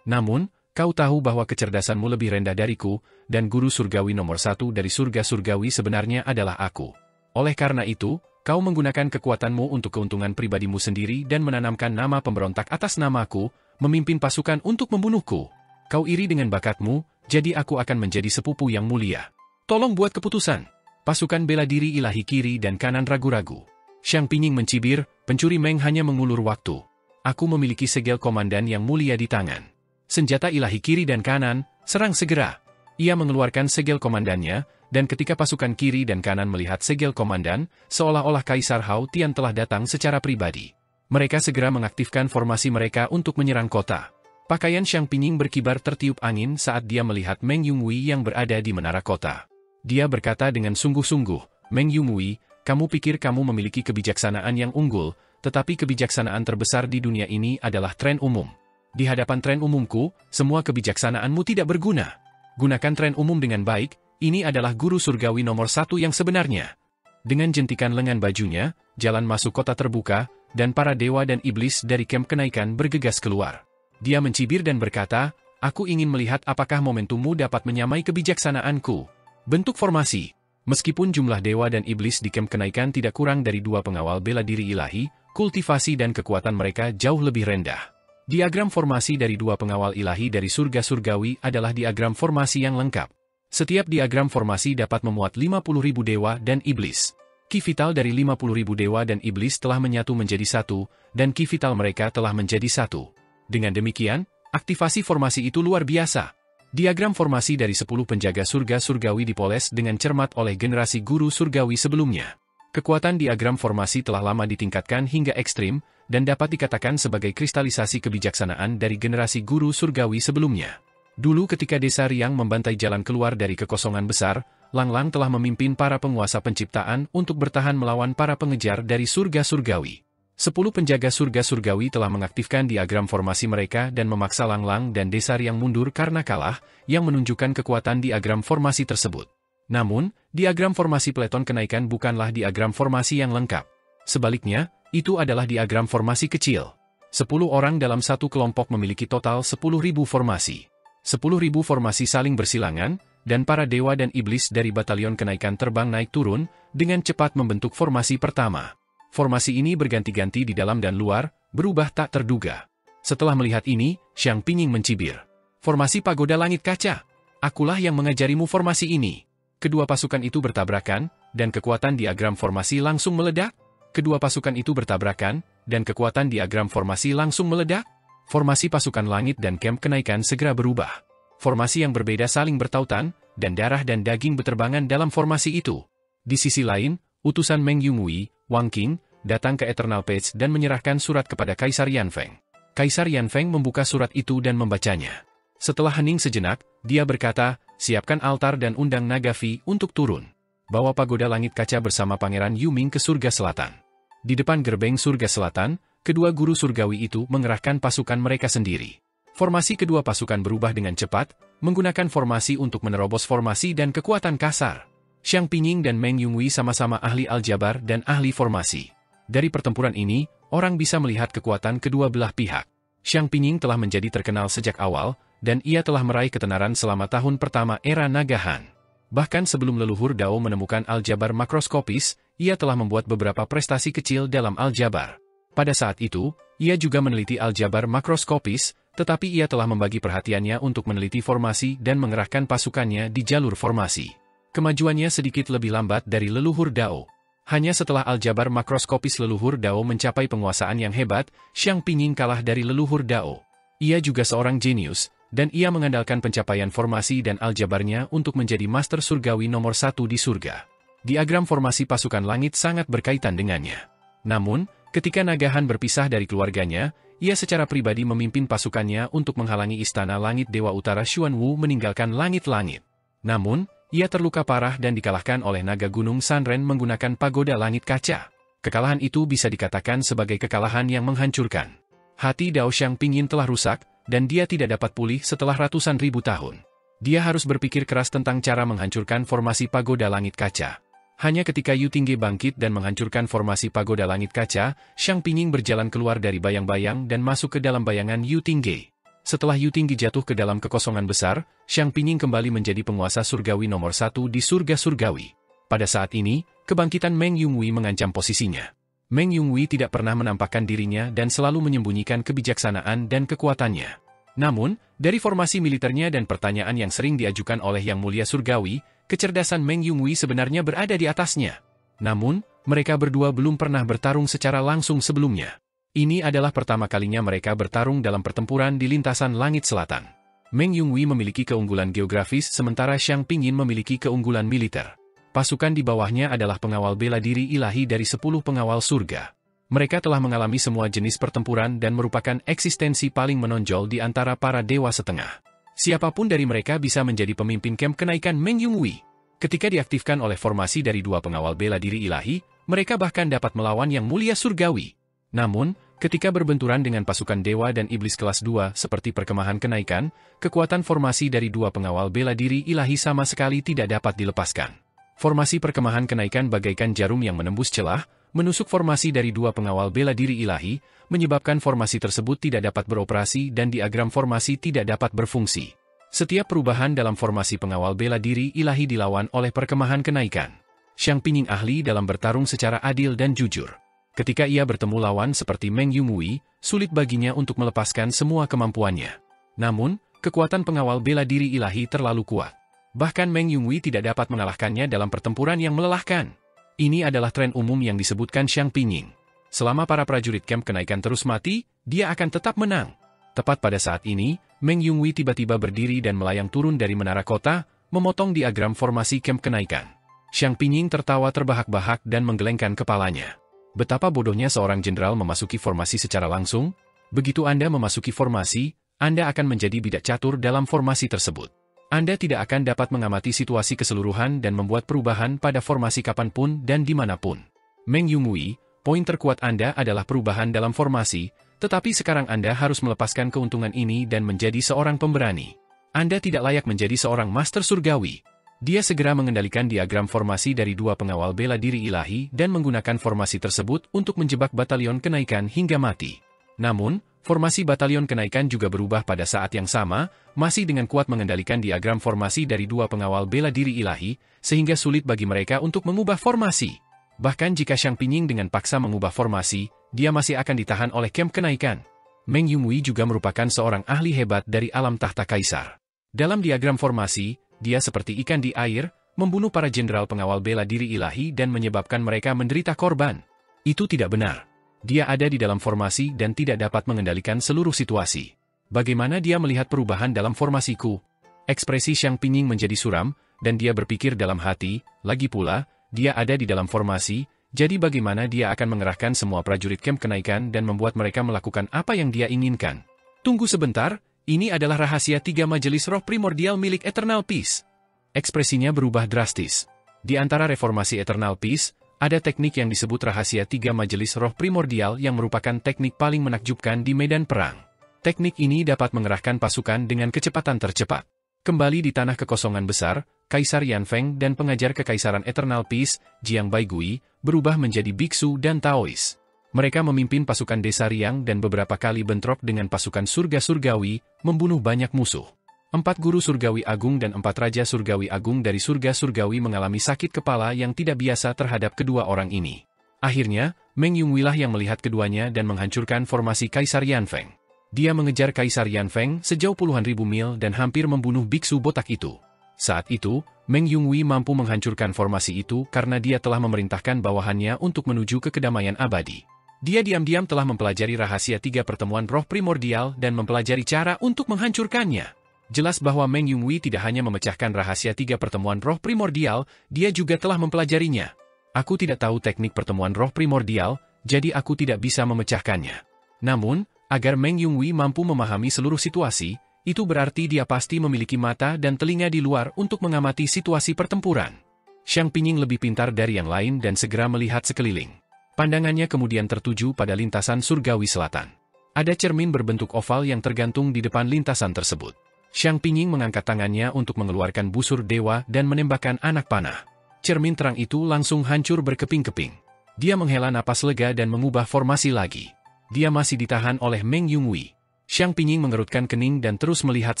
Namun, kau tahu bahwa kecerdasanmu lebih rendah dariku, dan guru surgawi nomor 1 dari surga surgawi sebenarnya adalah aku. Oleh karena itu, kau menggunakan kekuatanmu untuk keuntungan pribadimu sendiri dan menanamkan nama pemberontak atas namaku, memimpin pasukan untuk membunuhku. Kau iri dengan bakatmu, jadi aku akan menjadi sepupu yang mulia. Tolong buat keputusan. Pasukan bela diri ilahi kiri dan kanan ragu-ragu. Xiang Pinying mencibir, pencuri Meng hanya mengulur waktu. Aku memiliki segel komandan yang mulia di tangan. Senjata ilahi kiri dan kanan, serang segera. Ia mengeluarkan segel komandannya, dan ketika pasukan kiri dan kanan melihat segel komandan, seolah-olah Kaisar Hao Tian telah datang secara pribadi. Mereka segera mengaktifkan formasi mereka untuk menyerang kota. Pakaian Xiang Pinying berkibar tertiup angin saat dia melihat Meng Yunwei yang berada di menara kota. Dia berkata dengan sungguh-sungguh, Meng Yunwei, kamu pikir kamu memiliki kebijaksanaan yang unggul, tetapi kebijaksanaan terbesar di dunia ini adalah tren umum. Di hadapan tren umumku, semua kebijaksanaanmu tidak berguna. Gunakan tren umum dengan baik, ini adalah guru surgawi nomor 1 yang sebenarnya. Dengan jentikan lengan bajunya, jalan masuk kota terbuka, dan para dewa dan iblis dari kamp kenaikan bergegas keluar. Dia mencibir dan berkata, aku ingin melihat apakah momentummu dapat menyamai kebijaksanaanku. Bentuk formasi. Meskipun jumlah dewa dan iblis di kamp kenaikan tidak kurang dari 2 pengawal bela diri ilahi, kultivasi dan kekuatan mereka jauh lebih rendah. Diagram formasi dari 2 pengawal ilahi dari surga surgawi adalah diagram formasi yang lengkap. Setiap diagram formasi dapat memuat 50.000 dewa dan iblis. Ki vital dari 50.000 dewa dan iblis telah menyatu menjadi satu, dan ki vital mereka telah menjadi satu. Dengan demikian, aktivasi formasi itu luar biasa. Diagram formasi dari 10 penjaga surga surgawi dipoles dengan cermat oleh generasi guru surgawi sebelumnya. Kekuatan diagram formasi telah lama ditingkatkan hingga ekstrim, dan dapat dikatakan sebagai kristalisasi kebijaksanaan dari generasi guru surgawi sebelumnya. Dulu ketika Desa Riang membantai jalan keluar dari kekosongan besar, Lang Lang telah memimpin para penguasa penciptaan untuk bertahan melawan para pengejar dari surga surgawi. 10 penjaga surga surgawi telah mengaktifkan diagram formasi mereka dan memaksa Lang Lang dan Desa Riang mundur karena kalah, yang menunjukkan kekuatan diagram formasi tersebut. Namun, diagram formasi peleton kenaikan bukanlah diagram formasi yang lengkap. Sebaliknya, itu adalah diagram formasi kecil. 10 orang dalam satu kelompok memiliki total 10.000 formasi. 10.000 formasi saling bersilangan, dan para dewa dan iblis dari batalion kenaikan terbang naik turun, dengan cepat membentuk formasi pertama. Formasi ini berganti-ganti di dalam dan luar, berubah tak terduga. Setelah melihat ini, Xiang Pinying mencibir. Formasi pagoda langit kaca. Akulah yang mengajarimu formasi ini. Kedua pasukan itu bertabrakan, dan kekuatan diagram formasi langsung meledak. Kedua pasukan itu bertabrakan, dan kekuatan diagram formasi langsung meledak. Formasi pasukan langit dan kamp kenaikan segera berubah. Formasi yang berbeda saling bertautan, dan darah dan daging berterbangan dalam formasi itu. Di sisi lain, utusan Meng Yunwei, Wang Qing, datang ke Eternal Page dan menyerahkan surat kepada Kaisar Yanfeng. Kaisar Yanfeng membuka surat itu dan membacanya. Setelah hening sejenak, dia berkata, siapkan altar dan undang Nagavi untuk turun. Bawa pagoda langit kaca bersama Pangeran Yuming ke surga selatan. Di depan gerbang surga selatan, kedua guru surgawi itu mengerahkan pasukan mereka sendiri. Formasi kedua pasukan berubah dengan cepat, menggunakan formasi untuk menerobos formasi dan kekuatan kasar. Xiang Pinying dan Meng Yunwei sama-sama ahli aljabar dan ahli formasi. Dari pertempuran ini, orang bisa melihat kekuatan kedua belah pihak. Xiang Pinying telah menjadi terkenal sejak awal, dan ia telah meraih ketenaran selama tahun pertama era Naga Han. Bahkan sebelum leluhur Dao menemukan aljabar makroskopis, ia telah membuat beberapa prestasi kecil dalam aljabar. Pada saat itu, ia juga meneliti aljabar makroskopis, tetapi ia telah membagi perhatiannya untuk meneliti formasi dan mengerahkan pasukannya di jalur formasi. Kemajuannya sedikit lebih lambat dari leluhur Dao. Hanya setelah aljabar makroskopis leluhur Dao mencapai penguasaan yang hebat, Xiang Pinying kalah dari leluhur Dao. Ia juga seorang jenius, dan ia mengandalkan pencapaian formasi dan aljabarnya untuk menjadi master surgawi nomor 1 di surga. Diagram formasi pasukan langit sangat berkaitan dengannya. Namun, ketika Naga Han berpisah dari keluarganya, ia secara pribadi memimpin pasukannya untuk menghalangi istana langit Dewa Utara Xuanwu meninggalkan langit-langit. Namun, ia terluka parah dan dikalahkan oleh Naga Gunung Sanren menggunakan pagoda langit kaca. Kekalahan itu bisa dikatakan sebagai kekalahan yang menghancurkan. Hati Dao Xiang Pinying telah rusak, dan dia tidak dapat pulih setelah ratusan ribu tahun. Dia harus berpikir keras tentang cara menghancurkan formasi pagoda langit kaca. Hanya ketika Yu Tingge bangkit dan menghancurkan formasi pagoda langit kaca, Xiang Pingying berjalan keluar dari bayang-bayang dan masuk ke dalam bayangan Yu Tingge. Setelah Yu Tingge jatuh ke dalam kekosongan besar, Xiang Pingying kembali menjadi penguasa surgawi nomor 1 di surga surgawi. Pada saat ini, kebangkitan Meng Yunwei mengancam posisinya. Meng Yunwei tidak pernah menampakkan dirinya dan selalu menyembunyikan kebijaksanaan dan kekuatannya. Namun, dari formasi militernya dan pertanyaan yang sering diajukan oleh Yang Mulia Surgawi, kecerdasan Meng Yunwei sebenarnya berada di atasnya. Namun, mereka berdua belum pernah bertarung secara langsung sebelumnya. Ini adalah pertama kalinya mereka bertarung dalam pertempuran di lintasan langit selatan. Meng Yunwei memiliki keunggulan geografis sementara Xiang Pingying memiliki keunggulan militer. Pasukan di bawahnya adalah pengawal bela diri ilahi dari 10 pengawal surga. Mereka telah mengalami semua jenis pertempuran dan merupakan eksistensi paling menonjol di antara para dewa setengah. Siapapun dari mereka bisa menjadi pemimpin kamp kenaikan Meng Yunwei. Ketika diaktifkan oleh formasi dari 2 pengawal bela diri ilahi, mereka bahkan dapat melawan Yang Mulia Surgawi. Namun, ketika berbenturan dengan pasukan dewa dan iblis kelas 2 seperti perkemahan kenaikan, kekuatan formasi dari 2 pengawal bela diri ilahi sama sekali tidak dapat dilepaskan. Formasi perkemahan kenaikan bagaikan jarum yang menembus celah, menusuk formasi dari 2 pengawal bela diri ilahi, menyebabkan formasi tersebut tidak dapat beroperasi dan diagram formasi tidak dapat berfungsi. Setiap perubahan dalam formasi pengawal bela diri ilahi dilawan oleh perkemahan kenaikan. Xiang Pingying ahli dalam bertarung secara adil dan jujur. Ketika ia bertemu lawan seperti Meng Yunwei, sulit baginya untuk melepaskan semua kemampuannya. Namun, kekuatan pengawal bela diri ilahi terlalu kuat. Bahkan Meng Yunwei tidak dapat mengalahkannya dalam pertempuran yang melelahkan. Ini adalah tren umum yang disebutkan Xiang Pingying. Selama para prajurit kamp kenaikan terus mati, dia akan tetap menang. Tepat pada saat ini, Meng Yunwei tiba-tiba berdiri dan melayang turun dari menara kota, memotong diagram formasi kamp kenaikan. Xiang Pingying tertawa terbahak-bahak dan menggelengkan kepalanya. Betapa bodohnya seorang jenderal memasuki formasi secara langsung? Begitu Anda memasuki formasi, Anda akan menjadi bidak catur dalam formasi tersebut. Anda tidak akan dapat mengamati situasi keseluruhan dan membuat perubahan pada formasi kapanpun dan dimanapun. Meng Yunwei, poin terkuat Anda adalah perubahan dalam formasi, tetapi sekarang Anda harus melepaskan keuntungan ini dan menjadi seorang pemberani. Anda tidak layak menjadi seorang master surgawi. Dia segera mengendalikan diagram formasi dari 2 pengawal bela diri ilahi dan menggunakan formasi tersebut untuk menjebak batalion kenaikan hingga mati. Namun, formasi batalion kenaikan juga berubah pada saat yang sama, masih dengan kuat mengendalikan diagram formasi dari 2 pengawal bela diri ilahi, sehingga sulit bagi mereka untuk mengubah formasi. Bahkan jika Xiang Pingying dengan paksa mengubah formasi, dia masih akan ditahan oleh kamp kenaikan. Meng Yunwei juga merupakan seorang ahli hebat dari alam tahta kaisar. Dalam diagram formasi, dia seperti ikan di air, membunuh para jenderal pengawal bela diri ilahi dan menyebabkan mereka menderita korban. Itu tidak benar. Dia ada di dalam formasi dan tidak dapat mengendalikan seluruh situasi. Bagaimana dia melihat perubahan dalam formasiku? Ekspresi Xiang Pingying menjadi suram, dan dia berpikir dalam hati, lagi pula, dia ada di dalam formasi, jadi bagaimana dia akan mengerahkan semua prajurit kamp kenaikan dan membuat mereka melakukan apa yang dia inginkan? Tunggu sebentar, ini adalah rahasia 3 majelis roh primordial milik Eternal Peace. Ekspresinya berubah drastis. Di antara reformasi Eternal Peace, ada teknik yang disebut rahasia 3 majelis roh primordial yang merupakan teknik paling menakjubkan di medan perang. Teknik ini dapat mengerahkan pasukan dengan kecepatan tercepat. Kembali di tanah kekosongan besar, Kaisar Yanfeng dan pengajar kekaisaran Eternal Peace, Jiang Baigui, berubah menjadi biksu dan Taois. Mereka memimpin pasukan desa Riang dan beberapa kali bentrok dengan pasukan surga surgawi, membunuh banyak musuh. 4 guru surgawi agung dan 4 raja surgawi agung dari surga surgawi mengalami sakit kepala yang tidak biasa terhadap kedua orang ini. Akhirnya, Meng Yunwei lah yang melihat keduanya dan menghancurkan formasi Kaisar Yanfeng. Dia mengejar Kaisar Yanfeng sejauh puluhan ribu mil dan hampir membunuh biksu botak itu. Saat itu, Meng Yunwei mampu menghancurkan formasi itu karena dia telah memerintahkan bawahannya untuk menuju ke kedamaian abadi. Dia diam-diam telah mempelajari rahasia 3 pertemuan roh primordial dan mempelajari cara untuk menghancurkannya. Jelas bahwa Meng Yunwei tidak hanya memecahkan rahasia 3 pertemuan roh primordial, dia juga telah mempelajarinya. Aku tidak tahu teknik pertemuan roh primordial, jadi aku tidak bisa memecahkannya. Namun, agar Meng Yunwei mampu memahami seluruh situasi, itu berarti dia pasti memiliki mata dan telinga di luar untuk mengamati situasi pertempuran. Xiang Pingying lebih pintar dari yang lain dan segera melihat sekeliling. Pandangannya kemudian tertuju pada lintasan surgawi selatan. Ada cermin berbentuk oval yang tergantung di depan lintasan tersebut. Xiang Pingying mengangkat tangannya untuk mengeluarkan busur dewa dan menembakkan anak panah. Cermin terang itu langsung hancur berkeping-keping. Dia menghela napas lega dan mengubah formasi lagi. Dia masih ditahan oleh Meng Yunwei. Xiang Pingying mengerutkan kening dan terus melihat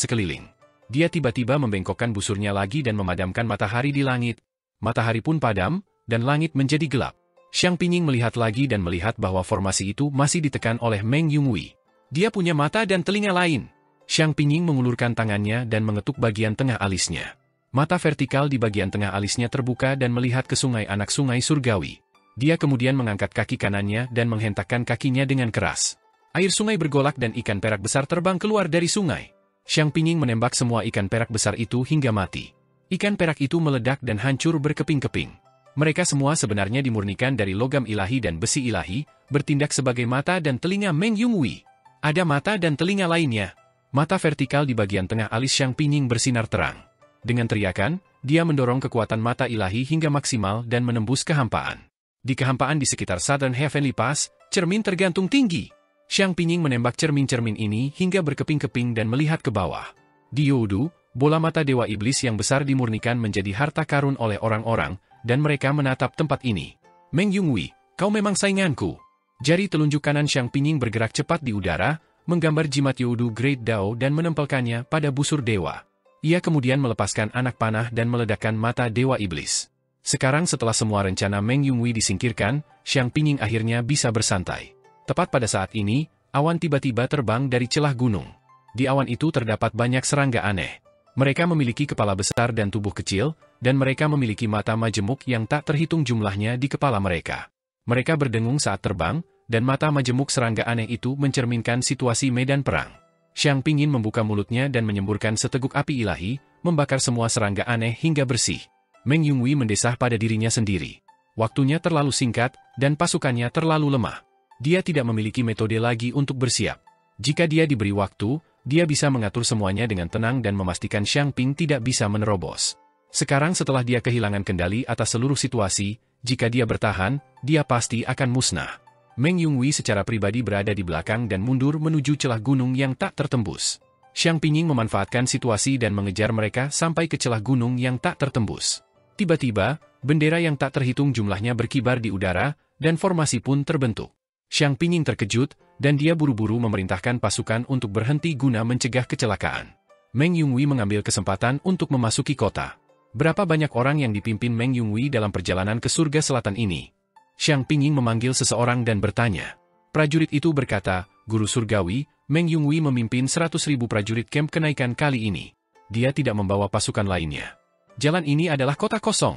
sekeliling. Dia tiba-tiba membengkokkan busurnya lagi dan memadamkan matahari di langit. Matahari pun padam, dan langit menjadi gelap. Xiang Pingying melihat lagi dan melihat bahwa formasi itu masih ditekan oleh Meng Yunwei. Dia punya mata dan telinga lain. Xiang Pingying mengulurkan tangannya dan mengetuk bagian tengah alisnya. Mata vertikal di bagian tengah alisnya terbuka dan melihat ke sungai anak sungai surgawi. Dia kemudian mengangkat kaki kanannya dan menghentakkan kakinya dengan keras. Air sungai bergolak dan ikan perak besar terbang keluar dari sungai. Xiang Pingying menembak semua ikan perak besar itu hingga mati. Ikan perak itu meledak dan hancur berkeping-keping. Mereka semua sebenarnya dimurnikan dari logam ilahi dan besi ilahi, bertindak sebagai mata dan telinga Meng Yunwei. Ada mata dan telinga lainnya. Mata vertikal di bagian tengah alis Xiang Pingying bersinar terang. Dengan teriakan, dia mendorong kekuatan mata ilahi hingga maksimal dan menembus kehampaan. Di kehampaan di sekitar Southern Heavenly Pass, cermin tergantung tinggi. Xiang Pingying menembak cermin-cermin ini hingga berkeping-keping dan melihat ke bawah. Di Youdu, bola mata Dewa Iblis yang besar dimurnikan menjadi harta karun oleh orang-orang, dan mereka menatap tempat ini. Meng Yunwei, kau memang sainganku. Jari telunjuk kanan Xiang Pingying bergerak cepat di udara, menggambar jimat Youdu Great Dao dan menempelkannya pada busur dewa. Ia kemudian melepaskan anak panah dan meledakkan mata Dewa Iblis. Sekarang setelah semua rencana Meng Yunwei disingkirkan, Xiang Pingying akhirnya bisa bersantai. Tepat pada saat ini, awan tiba-tiba terbang dari celah gunung. Di awan itu terdapat banyak serangga aneh. Mereka memiliki kepala besar dan tubuh kecil, dan mereka memiliki mata majemuk yang tak terhitung jumlahnya di kepala mereka. Mereka berdengung saat terbang, dan mata majemuk serangga aneh itu mencerminkan situasi medan perang. Xiang Pingying membuka mulutnya dan menyemburkan seteguk api ilahi, membakar semua serangga aneh hingga bersih. Meng Yunwei mendesah pada dirinya sendiri. Waktunya terlalu singkat, dan pasukannya terlalu lemah. Dia tidak memiliki metode lagi untuk bersiap. Jika dia diberi waktu, dia bisa mengatur semuanya dengan tenang dan memastikan Xiang Ping tidak bisa menerobos. Sekarang setelah dia kehilangan kendali atas seluruh situasi, jika dia bertahan, dia pasti akan musnah. Meng Yunwei secara pribadi berada di belakang dan mundur menuju celah gunung yang tak tertembus. Xiang Pingying memanfaatkan situasi dan mengejar mereka sampai ke celah gunung yang tak tertembus. Tiba-tiba, bendera yang tak terhitung jumlahnya berkibar di udara, dan formasi pun terbentuk. Xiang Pingying terkejut, dan dia buru-buru memerintahkan pasukan untuk berhenti guna mencegah kecelakaan. Meng Yunwei mengambil kesempatan untuk memasuki kota. Berapa banyak orang yang dipimpin Meng Yunwei dalam perjalanan ke surga selatan ini? Xiang Pingying memanggil seseorang dan bertanya. Prajurit itu berkata, Guru Surgawi, Meng Yunwei memimpin 100.000 prajurit camp kenaikan kali ini. Dia tidak membawa pasukan lainnya. Jalan ini adalah kota kosong.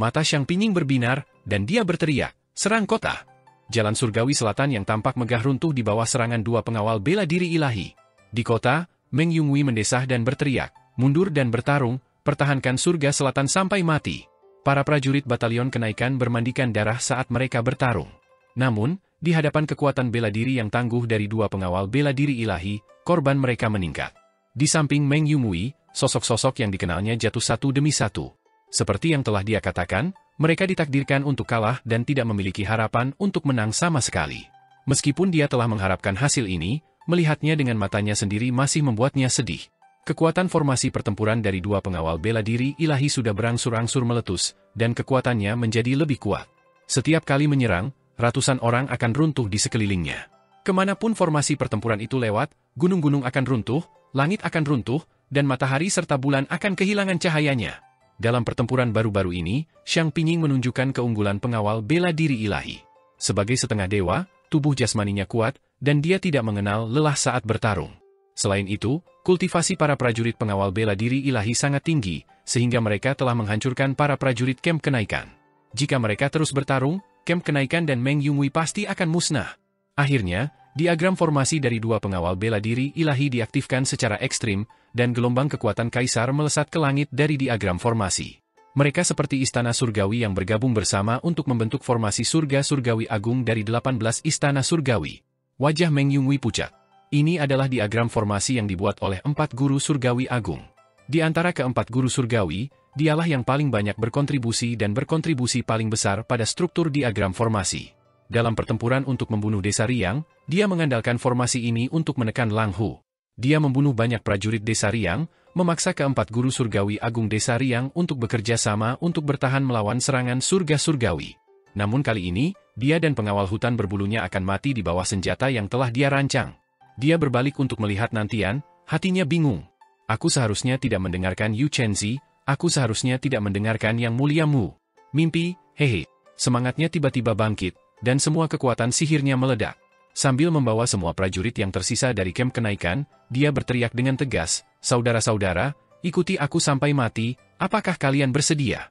Mata Xiang Pingying berbinar, dan dia berteriak, serang kota. Jalan surgawi selatan yang tampak megah runtuh di bawah serangan dua pengawal bela diri ilahi. Di kota, Meng Yunwei mendesah dan berteriak, mundur dan bertarung, pertahankan surga selatan sampai mati. Para prajurit batalion kenaikan bermandikan darah saat mereka bertarung. Namun, di hadapan kekuatan bela diri yang tangguh dari dua pengawal bela diri ilahi, korban mereka meningkat. Di samping Meng Yunwei, sosok-sosok yang dikenalnya jatuh satu demi satu. Seperti yang telah dia katakan, mereka ditakdirkan untuk kalah dan tidak memiliki harapan untuk menang sama sekali. Meskipun dia telah mengharapkan hasil ini, melihatnya dengan matanya sendiri masih membuatnya sedih. Kekuatan formasi pertempuran dari dua pengawal bela diri ilahi sudah berangsur-angsur meletus, dan kekuatannya menjadi lebih kuat. Setiap kali menyerang, ratusan orang akan runtuh di sekelilingnya. Kemanapun formasi pertempuran itu lewat, gunung-gunung akan runtuh, langit akan runtuh, dan matahari serta bulan akan kehilangan cahayanya. Dalam pertempuran baru-baru ini, Xiang Pingying menunjukkan keunggulan pengawal bela diri ilahi. Sebagai setengah dewa, tubuh jasmaninya kuat, dan dia tidak mengenal lelah saat bertarung. Selain itu, kultivasi para prajurit pengawal bela diri ilahi sangat tinggi, sehingga mereka telah menghancurkan para prajurit camp kenaikan. Jika mereka terus bertarung, camp kenaikan dan Meng Yunwei pasti akan musnah. Akhirnya, diagram formasi dari dua pengawal bela diri ilahi diaktifkan secara ekstrim, dan gelombang kekuatan kaisar melesat ke langit dari diagram formasi. Mereka seperti istana surgawi yang bergabung bersama untuk membentuk formasi surga surgawi agung dari 18 istana surgawi. Wajah Meng Yunwei pucat. Ini adalah diagram formasi yang dibuat oleh 4 guru surgawi agung. Di antara keempat guru surgawi, dialah yang paling banyak berkontribusi dan berkontribusi paling besar pada struktur diagram formasi. Dalam pertempuran untuk membunuh Desa Riang, dia mengandalkan formasi ini untuk menekan Lang Hu. Dia membunuh banyak prajurit Desa Riang, memaksa keempat guru surgawi agung Desa Riang untuk bekerja sama untuk bertahan melawan serangan surga surgawi. Namun kali ini, dia dan pengawal hutan berbulunya akan mati di bawah senjata yang telah dia rancang. Dia berbalik untuk melihat Nantian, hatinya bingung. Aku seharusnya tidak mendengarkan Yu Chenzi, aku seharusnya tidak mendengarkan Yang Mulia Mu. Mimpi, hehe. Semangatnya tiba-tiba bangkit, dan semua kekuatan sihirnya meledak. Sambil membawa semua prajurit yang tersisa dari kamp kenaikan, dia berteriak dengan tegas, "Saudara-saudara, ikuti aku sampai mati, apakah kalian bersedia?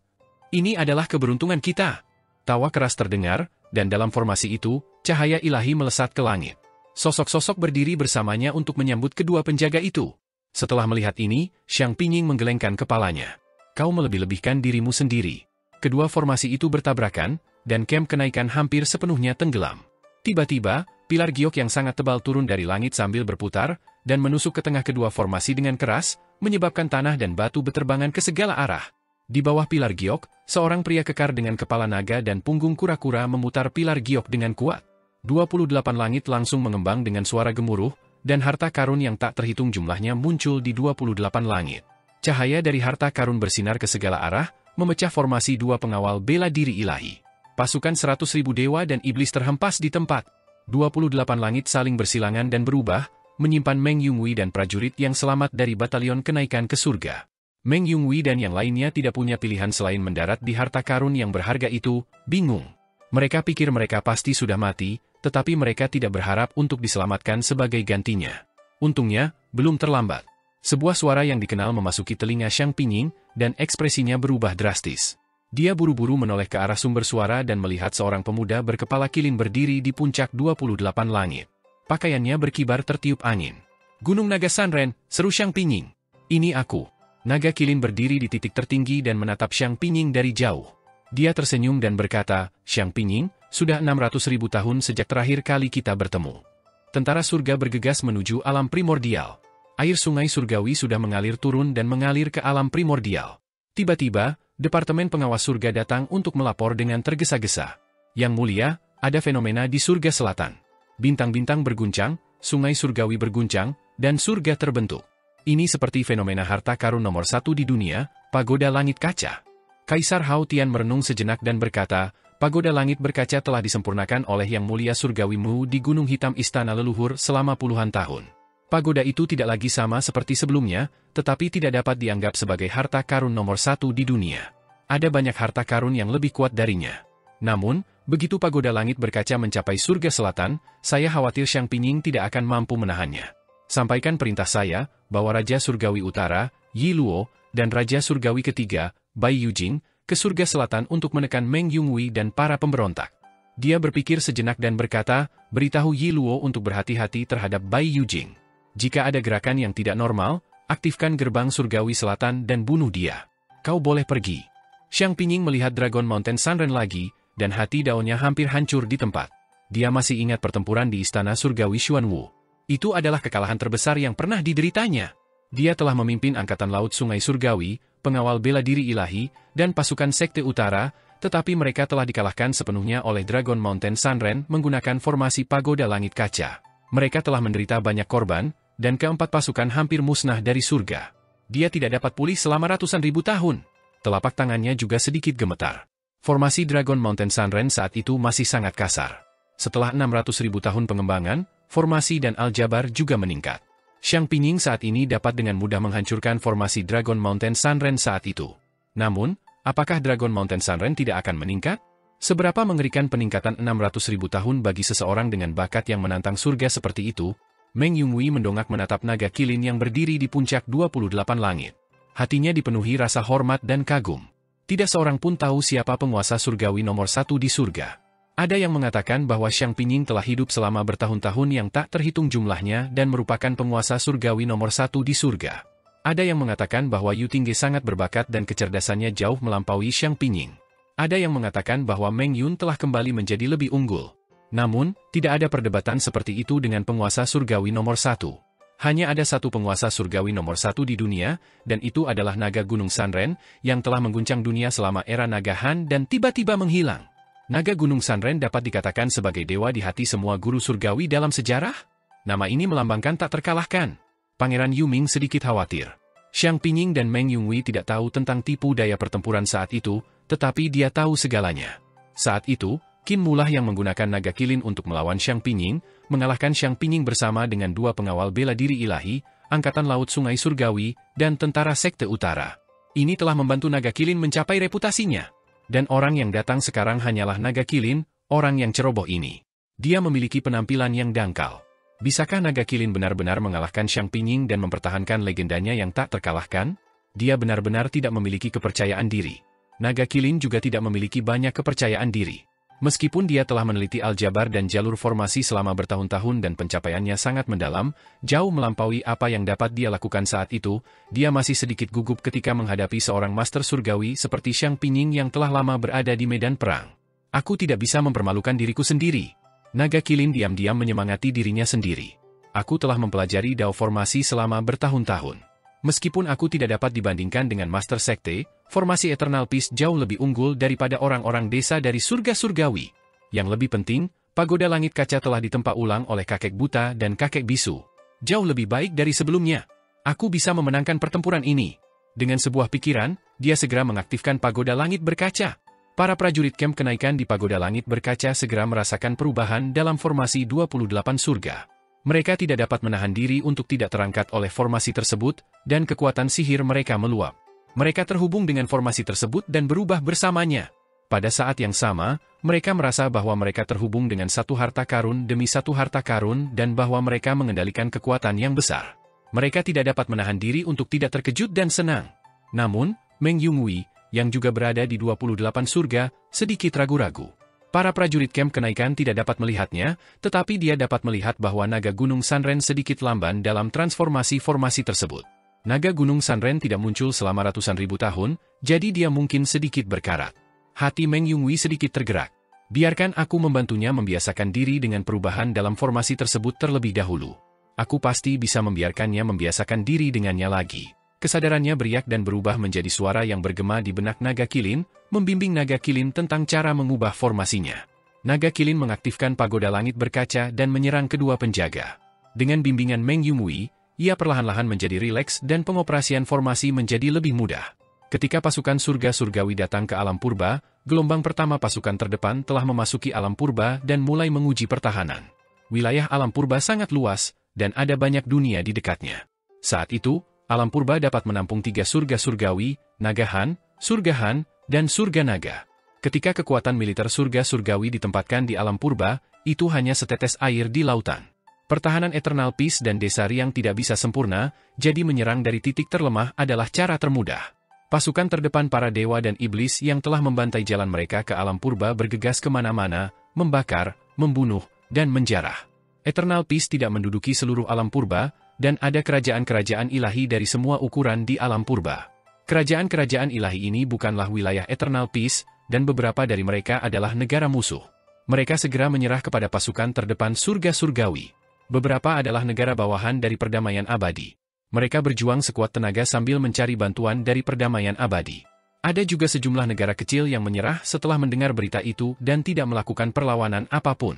Ini adalah keberuntungan kita." Tawa keras terdengar, dan dalam formasi itu, cahaya ilahi melesat ke langit. Sosok-sosok berdiri bersamanya untuk menyambut kedua penjaga itu. Setelah melihat ini, Xiang Pinying menggelengkan kepalanya. "Kau melebih-lebihkan dirimu sendiri." Kedua formasi itu bertabrakan, dan kamp kenaikan hampir sepenuhnya tenggelam. Tiba-tiba, pilar giok yang sangat tebal turun dari langit sambil berputar, dan menusuk ke tengah kedua formasi dengan keras, menyebabkan tanah dan batu berterbangan ke segala arah. Di bawah pilar giok, seorang pria kekar dengan kepala naga dan punggung kura-kura memutar pilar giok dengan kuat. 28 langit langsung mengembang dengan suara gemuruh, dan harta karun yang tak terhitung jumlahnya muncul di 28 langit. Cahaya dari harta karun bersinar ke segala arah, memecah formasi dua pengawal bela diri ilahi. Pasukan 100.000 dewa dan iblis terhempas di tempat. 28 langit saling bersilangan dan berubah, menyimpan Meng Yunghui dan prajurit yang selamat dari batalion kenaikan ke surga. Meng Yunghui dan yang lainnya tidak punya pilihan selain mendarat di harta karun yang berharga itu, bingung. Mereka pikir mereka pasti sudah mati, tetapi mereka tidak berharap untuk diselamatkan sebagai gantinya. Untungnya, belum terlambat. Sebuah suara yang dikenal memasuki telinga Xiang Pinying, dan ekspresinya berubah drastis. Dia buru-buru menoleh ke arah sumber suara dan melihat seorang pemuda berkepala kilin berdiri di puncak 28 langit. Pakaiannya berkibar tertiup angin. "Gunung Naga Sanren," seru Xiang Pinying. "Ini aku." Naga kilin berdiri di titik tertinggi dan menatap Xiang Pinying dari jauh. Dia tersenyum dan berkata, "Xiang Pinying, sudah 600.000 tahun sejak terakhir kali kita bertemu." Tentara surga bergegas menuju alam primordial. Air sungai surgawi sudah mengalir turun dan mengalir ke alam primordial. Tiba-tiba, Departemen Pengawas Surga datang untuk melapor dengan tergesa-gesa. "Yang Mulia, ada fenomena di surga selatan. Bintang-bintang berguncang, sungai surgawi berguncang, dan surga terbentuk. Ini seperti fenomena harta karun nomor 1 di dunia, pagoda langit kaca." Kaisar Hao Tian merenung sejenak dan berkata, "Pagoda langit berkaca telah disempurnakan oleh Yang Mulia Surgawi Mu di Gunung Hitam Istana Leluhur selama puluhan tahun. Pagoda itu tidak lagi sama seperti sebelumnya, tetapi tidak dapat dianggap sebagai harta karun nomor 1 di dunia. Ada banyak harta karun yang lebih kuat darinya. Namun, begitu pagoda langit berkaca mencapai surga selatan, saya khawatir Xiang Pinying tidak akan mampu menahannya. Sampaikan perintah saya, bahwa Raja Surgawi Utara, Yi Luo, dan Raja Surgawi ketiga, Bai Yujing, ke surga selatan untuk menekan Meng Yunghui dan para pemberontak." Dia berpikir sejenak dan berkata, "Beritahu Yi Luo untuk berhati-hati terhadap Bai Yujing. Jika ada gerakan yang tidak normal, aktifkan gerbang surgawi selatan dan bunuh dia. Kau boleh pergi." Xiang Pinying melihat Dragon Mountain Sanren lagi, dan hati daunnya hampir hancur di tempat. Dia masih ingat pertempuran di istana surgawi Xuanwu. Itu adalah kekalahan terbesar yang pernah dideritanya. Dia telah memimpin Angkatan Laut Sungai Surgawi, pengawal bela diri ilahi, dan pasukan Sekte Utara, tetapi mereka telah dikalahkan sepenuhnya oleh Dragon Mountain Sanren menggunakan formasi pagoda langit kaca. Mereka telah menderita banyak korban, dan keempat pasukan hampir musnah dari surga. Dia tidak dapat pulih selama ratusan ribu tahun. Telapak tangannya juga sedikit gemetar. Formasi Dragon Mountain Sanren saat itu masih sangat kasar. Setelah 600.000 tahun pengembangan, formasi dan aljabar juga meningkat. Xiang Pinying saat ini dapat dengan mudah menghancurkan formasi Dragon Mountain Sanren saat itu. Namun, apakah Dragon Mountain Sanren tidak akan meningkat? Seberapa mengerikan peningkatan 600.000 tahun bagi seseorang dengan bakat yang menantang surga seperti itu? Meng Yunghui mendongak menatap naga kilin yang berdiri di puncak 28 langit. Hatinya dipenuhi rasa hormat dan kagum. Tidak seorang pun tahu siapa penguasa surgawi nomor 1 di surga. Ada yang mengatakan bahwa Xiang Pinying telah hidup selama bertahun-tahun yang tak terhitung jumlahnya dan merupakan penguasa surgawi nomor 1 di surga. Ada yang mengatakan bahwa Yu Tingge sangat berbakat dan kecerdasannya jauh melampaui Xiang Pinying. Ada yang mengatakan bahwa Meng Yun telah kembali menjadi lebih unggul. Namun, tidak ada perdebatan seperti itu dengan penguasa surgawi nomor 1. Hanya ada satu penguasa surgawi nomor 1 di dunia, dan itu adalah Naga Gunung Sanren, yang telah mengguncang dunia selama era Naga Han dan tiba-tiba menghilang. Naga Gunung Sanren dapat dikatakan sebagai dewa di hati semua guru surgawi dalam sejarah? Nama ini melambangkan tak terkalahkan. Pangeran Yuming sedikit khawatir. Xiang Pingying dan Meng Yunwei tidak tahu tentang tipu daya pertempuran saat itu, tetapi dia tahu segalanya. Saat itu, Qin Mu lah yang menggunakan naga kilin untuk melawan Xiang Pingying, mengalahkan Xiang Pingying bersama dengan 2 pengawal bela diri ilahi, Angkatan Laut Sungai Surgawi, dan Tentara Sekte Utara. Ini telah membantu naga kilin mencapai reputasinya. Dan orang yang datang sekarang hanyalah naga kilin, orang yang ceroboh ini. Dia memiliki penampilan yang dangkal. Bisakah naga kilin benar-benar mengalahkan Xiang Pingying dan mempertahankan legendanya yang tak terkalahkan? Dia benar-benar tidak memiliki kepercayaan diri. Naga kilin juga tidak memiliki banyak kepercayaan diri. Meskipun dia telah meneliti aljabar dan jalur formasi selama bertahun-tahun dan pencapaiannya sangat mendalam, jauh melampaui apa yang dapat dia lakukan saat itu, dia masih sedikit gugup ketika menghadapi seorang master surgawi seperti Xiang Pingying yang telah lama berada di medan perang. Aku tidak bisa mempermalukan diriku sendiri. Naga kilin diam-diam menyemangati dirinya sendiri. Aku telah mempelajari Dao formasi selama bertahun-tahun. Meskipun aku tidak dapat dibandingkan dengan Master Sekte, formasi Eternal Peace jauh lebih unggul daripada orang-orang desa dari surga surgawi. Yang lebih penting, pagoda langit kaca telah ditempa ulang oleh kakek buta dan kakek bisu. Jauh lebih baik dari sebelumnya. Aku bisa memenangkan pertempuran ini. Dengan sebuah pikiran, dia segera mengaktifkan pagoda langit berkaca. Para prajurit camp kenaikan di pagoda langit berkaca segera merasakan perubahan dalam formasi 28 surga. Mereka tidak dapat menahan diri untuk tidak terangkat oleh formasi tersebut, dan kekuatan sihir mereka meluap. Mereka terhubung dengan formasi tersebut dan berubah bersamanya. Pada saat yang sama, mereka merasa bahwa mereka terhubung dengan satu harta karun demi satu harta karun dan bahwa mereka mengendalikan kekuatan yang besar. Mereka tidak dapat menahan diri untuk tidak terkejut dan senang. Namun, Meng Yunwei, yang juga berada di 28 surga, sedikit ragu-ragu. Para prajurit camp kenaikan tidak dapat melihatnya, tetapi dia dapat melihat bahwa naga Gunung Sanren sedikit lamban dalam transformasi formasi tersebut. Naga Gunung Sanren tidak muncul selama ratusan ribu tahun, jadi dia mungkin sedikit berkarat. Hati Meng Yunwei sedikit tergerak. Biarkan aku membantunya membiasakan diri dengan perubahan dalam formasi tersebut terlebih dahulu. Aku pasti bisa membiarkannya membiasakan diri dengannya lagi. Kesadarannya beriak dan berubah menjadi suara yang bergema di benak naga kilin, membimbing naga kilin tentang cara mengubah formasinya. Naga kilin mengaktifkan pagoda langit berkaca dan menyerang kedua penjaga. Dengan bimbingan Meng Yunwei, ia perlahan-lahan menjadi rileks dan pengoperasian formasi menjadi lebih mudah. Ketika pasukan surga surgawi datang ke alam purba, gelombang pertama pasukan terdepan telah memasuki alam purba dan mulai menguji pertahanan. Wilayah alam purba sangat luas, dan ada banyak dunia di dekatnya. Saat itu, alam purba dapat menampung 3 surga surgawi, naga Han, surga Han, dan surga naga. Ketika kekuatan militer surga surgawi ditempatkan di alam purba, itu hanya setetes air di lautan. Pertahanan Eternal Peace dan Desa Riang tidak bisa sempurna, jadi menyerang dari titik terlemah adalah cara termudah. Pasukan terdepan para dewa dan iblis yang telah membantai jalan mereka ke alam purba bergegas kemana-mana, membakar, membunuh, dan menjarah. Eternal Peace tidak menduduki seluruh alam purba, dan ada kerajaan-kerajaan ilahi dari semua ukuran di alam purba. Kerajaan-kerajaan ilahi ini bukanlah wilayah Eternal Peace, dan beberapa dari mereka adalah negara musuh. Mereka segera menyerah kepada pasukan terdepan surga surgawi. Beberapa adalah negara bawahan dari perdamaian abadi. Mereka berjuang sekuat tenaga sambil mencari bantuan dari perdamaian abadi. Ada juga sejumlah negara kecil yang menyerah setelah mendengar berita itu dan tidak melakukan perlawanan apapun.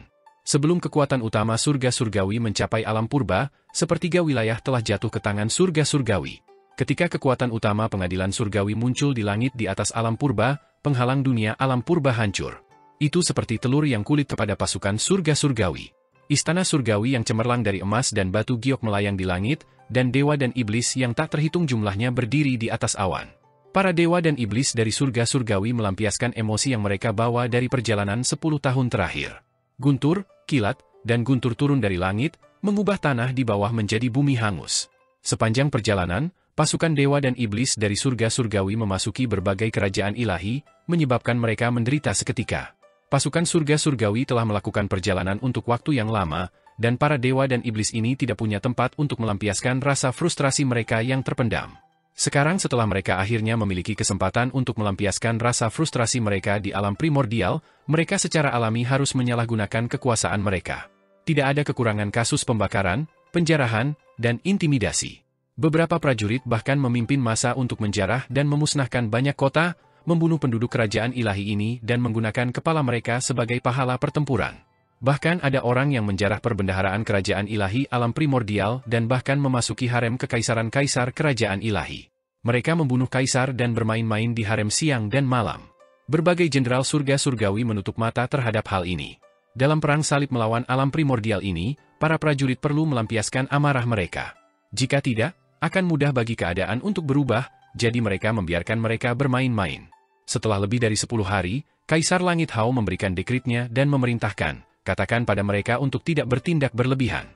Sebelum kekuatan utama surga surgawi mencapai alam purba, sepertiga wilayah telah jatuh ke tangan surga surgawi. Ketika kekuatan utama pengadilan surgawi muncul di langit di atas alam purba, penghalang dunia alam purba hancur. Itu seperti telur yang kulit kepada pasukan surga surgawi. Istana surgawi yang cemerlang dari emas dan batu giok melayang di langit, dan dewa dan iblis yang tak terhitung jumlahnya berdiri di atas awan. Para dewa dan iblis dari surga surgawi melampiaskan emosi yang mereka bawa dari perjalanan 10 tahun terakhir. Guntur, kilat, dan guntur turun dari langit, mengubah tanah di bawah menjadi bumi hangus. Sepanjang perjalanan, pasukan dewa dan iblis dari surga surgawi memasuki berbagai kerajaan ilahi, menyebabkan mereka menderita seketika. Pasukan surga surgawi telah melakukan perjalanan untuk waktu yang lama, dan para dewa dan iblis ini tidak punya tempat untuk melampiaskan rasa frustrasi mereka yang terpendam. Sekarang setelah mereka akhirnya memiliki kesempatan untuk melampiaskan rasa frustrasi mereka di alam primordial, mereka secara alami harus menyalahgunakan kekuasaan mereka. Tidak ada kekurangan kasus pembakaran, penjarahan, dan intimidasi. Beberapa prajurit bahkan memimpin massa untuk menjarah dan memusnahkan banyak kota, membunuh penduduk kerajaan ilahi ini dan menggunakan kepala mereka sebagai pahala pertempuran. Bahkan ada orang yang menjarah perbendaharaan kerajaan ilahi alam primordial dan bahkan memasuki harem kekaisaran kaisar kerajaan ilahi. Mereka membunuh kaisar dan bermain-main di harem siang dan malam. Berbagai jenderal surga surgawi menutup mata terhadap hal ini. Dalam perang salib melawan alam primordial ini, para prajurit perlu melampiaskan amarah mereka. Jika tidak, akan mudah bagi keadaan untuk berubah, jadi mereka membiarkan mereka bermain-main. Setelah lebih dari 10 hari, Kaisar Langit Hao memberikan dekretnya dan memerintahkan, katakan pada mereka untuk tidak bertindak berlebihan.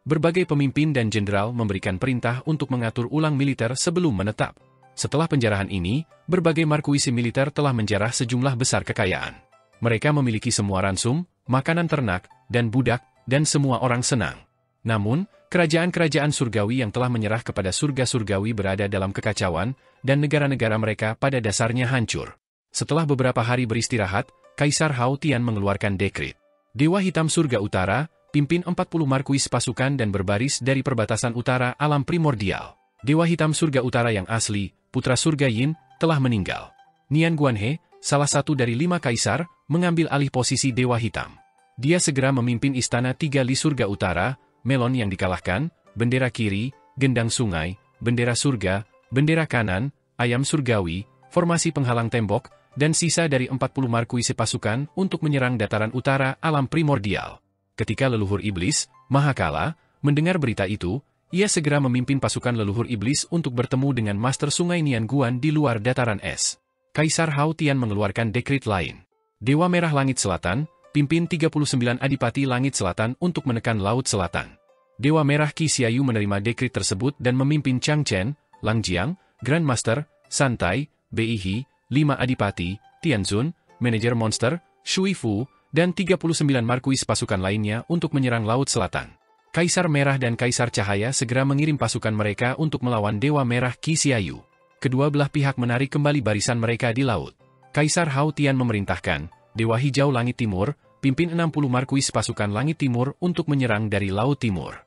Berbagai pemimpin dan jenderal memberikan perintah untuk mengatur ulang militer sebelum menetap. Setelah penjarahan ini, berbagai markuisi militer telah menjarah sejumlah besar kekayaan. Mereka memiliki semua ransum, makanan ternak, dan budak, dan semua orang senang. Namun, kerajaan-kerajaan surgawi yang telah menyerah kepada surga surgawi berada dalam kekacauan, dan negara-negara mereka pada dasarnya hancur. Setelah beberapa hari beristirahat, Kaisar Hao Tian mengeluarkan dekret. Dewa Hitam Surga Utara, pimpin 40 markuis pasukan dan berbaris dari perbatasan utara alam primordial. Dewa Hitam Surga Utara yang asli, putra surga Yin, telah meninggal. Nian Guanhe, salah satu dari 5 kaisar, mengambil alih posisi Dewa Hitam. Dia segera memimpin istana 3 Li Surga Utara, melon yang dikalahkan, bendera kiri, gendang sungai, bendera surga, bendera kanan, ayam surgawi, formasi penghalang tembok, dan sisa dari 40 markuisi pasukan untuk menyerang dataran utara alam primordial. Ketika leluhur iblis, Mahakala, mendengar berita itu, ia segera memimpin pasukan leluhur iblis untuk bertemu dengan Master Sungai Nian Guan di luar dataran es. Kaisar Hao Tian mengeluarkan dekret lain. Dewa Merah Langit Selatan, pimpin 39 Adipati Langit Selatan untuk menekan Laut Selatan. Dewa Merah Qi Xiaoyu menerima dekret tersebut dan memimpin Chang Chen, Lang Jiang, Grandmaster, Santai, Bei He, 5 Adipati, Tianzun, Manajer Monster, Shui Fu, dan 39 markuis pasukan lainnya untuk menyerang Laut Selatan. Kaisar Merah dan Kaisar Cahaya segera mengirim pasukan mereka untuk melawan Dewa Merah Qi Xiaoyu. Kedua belah pihak menarik kembali barisan mereka di laut. Kaisar Hao Tian memerintahkan, Dewa Hijau Langit Timur, pimpin 60 markuis pasukan Langit Timur untuk menyerang dari Laut Timur.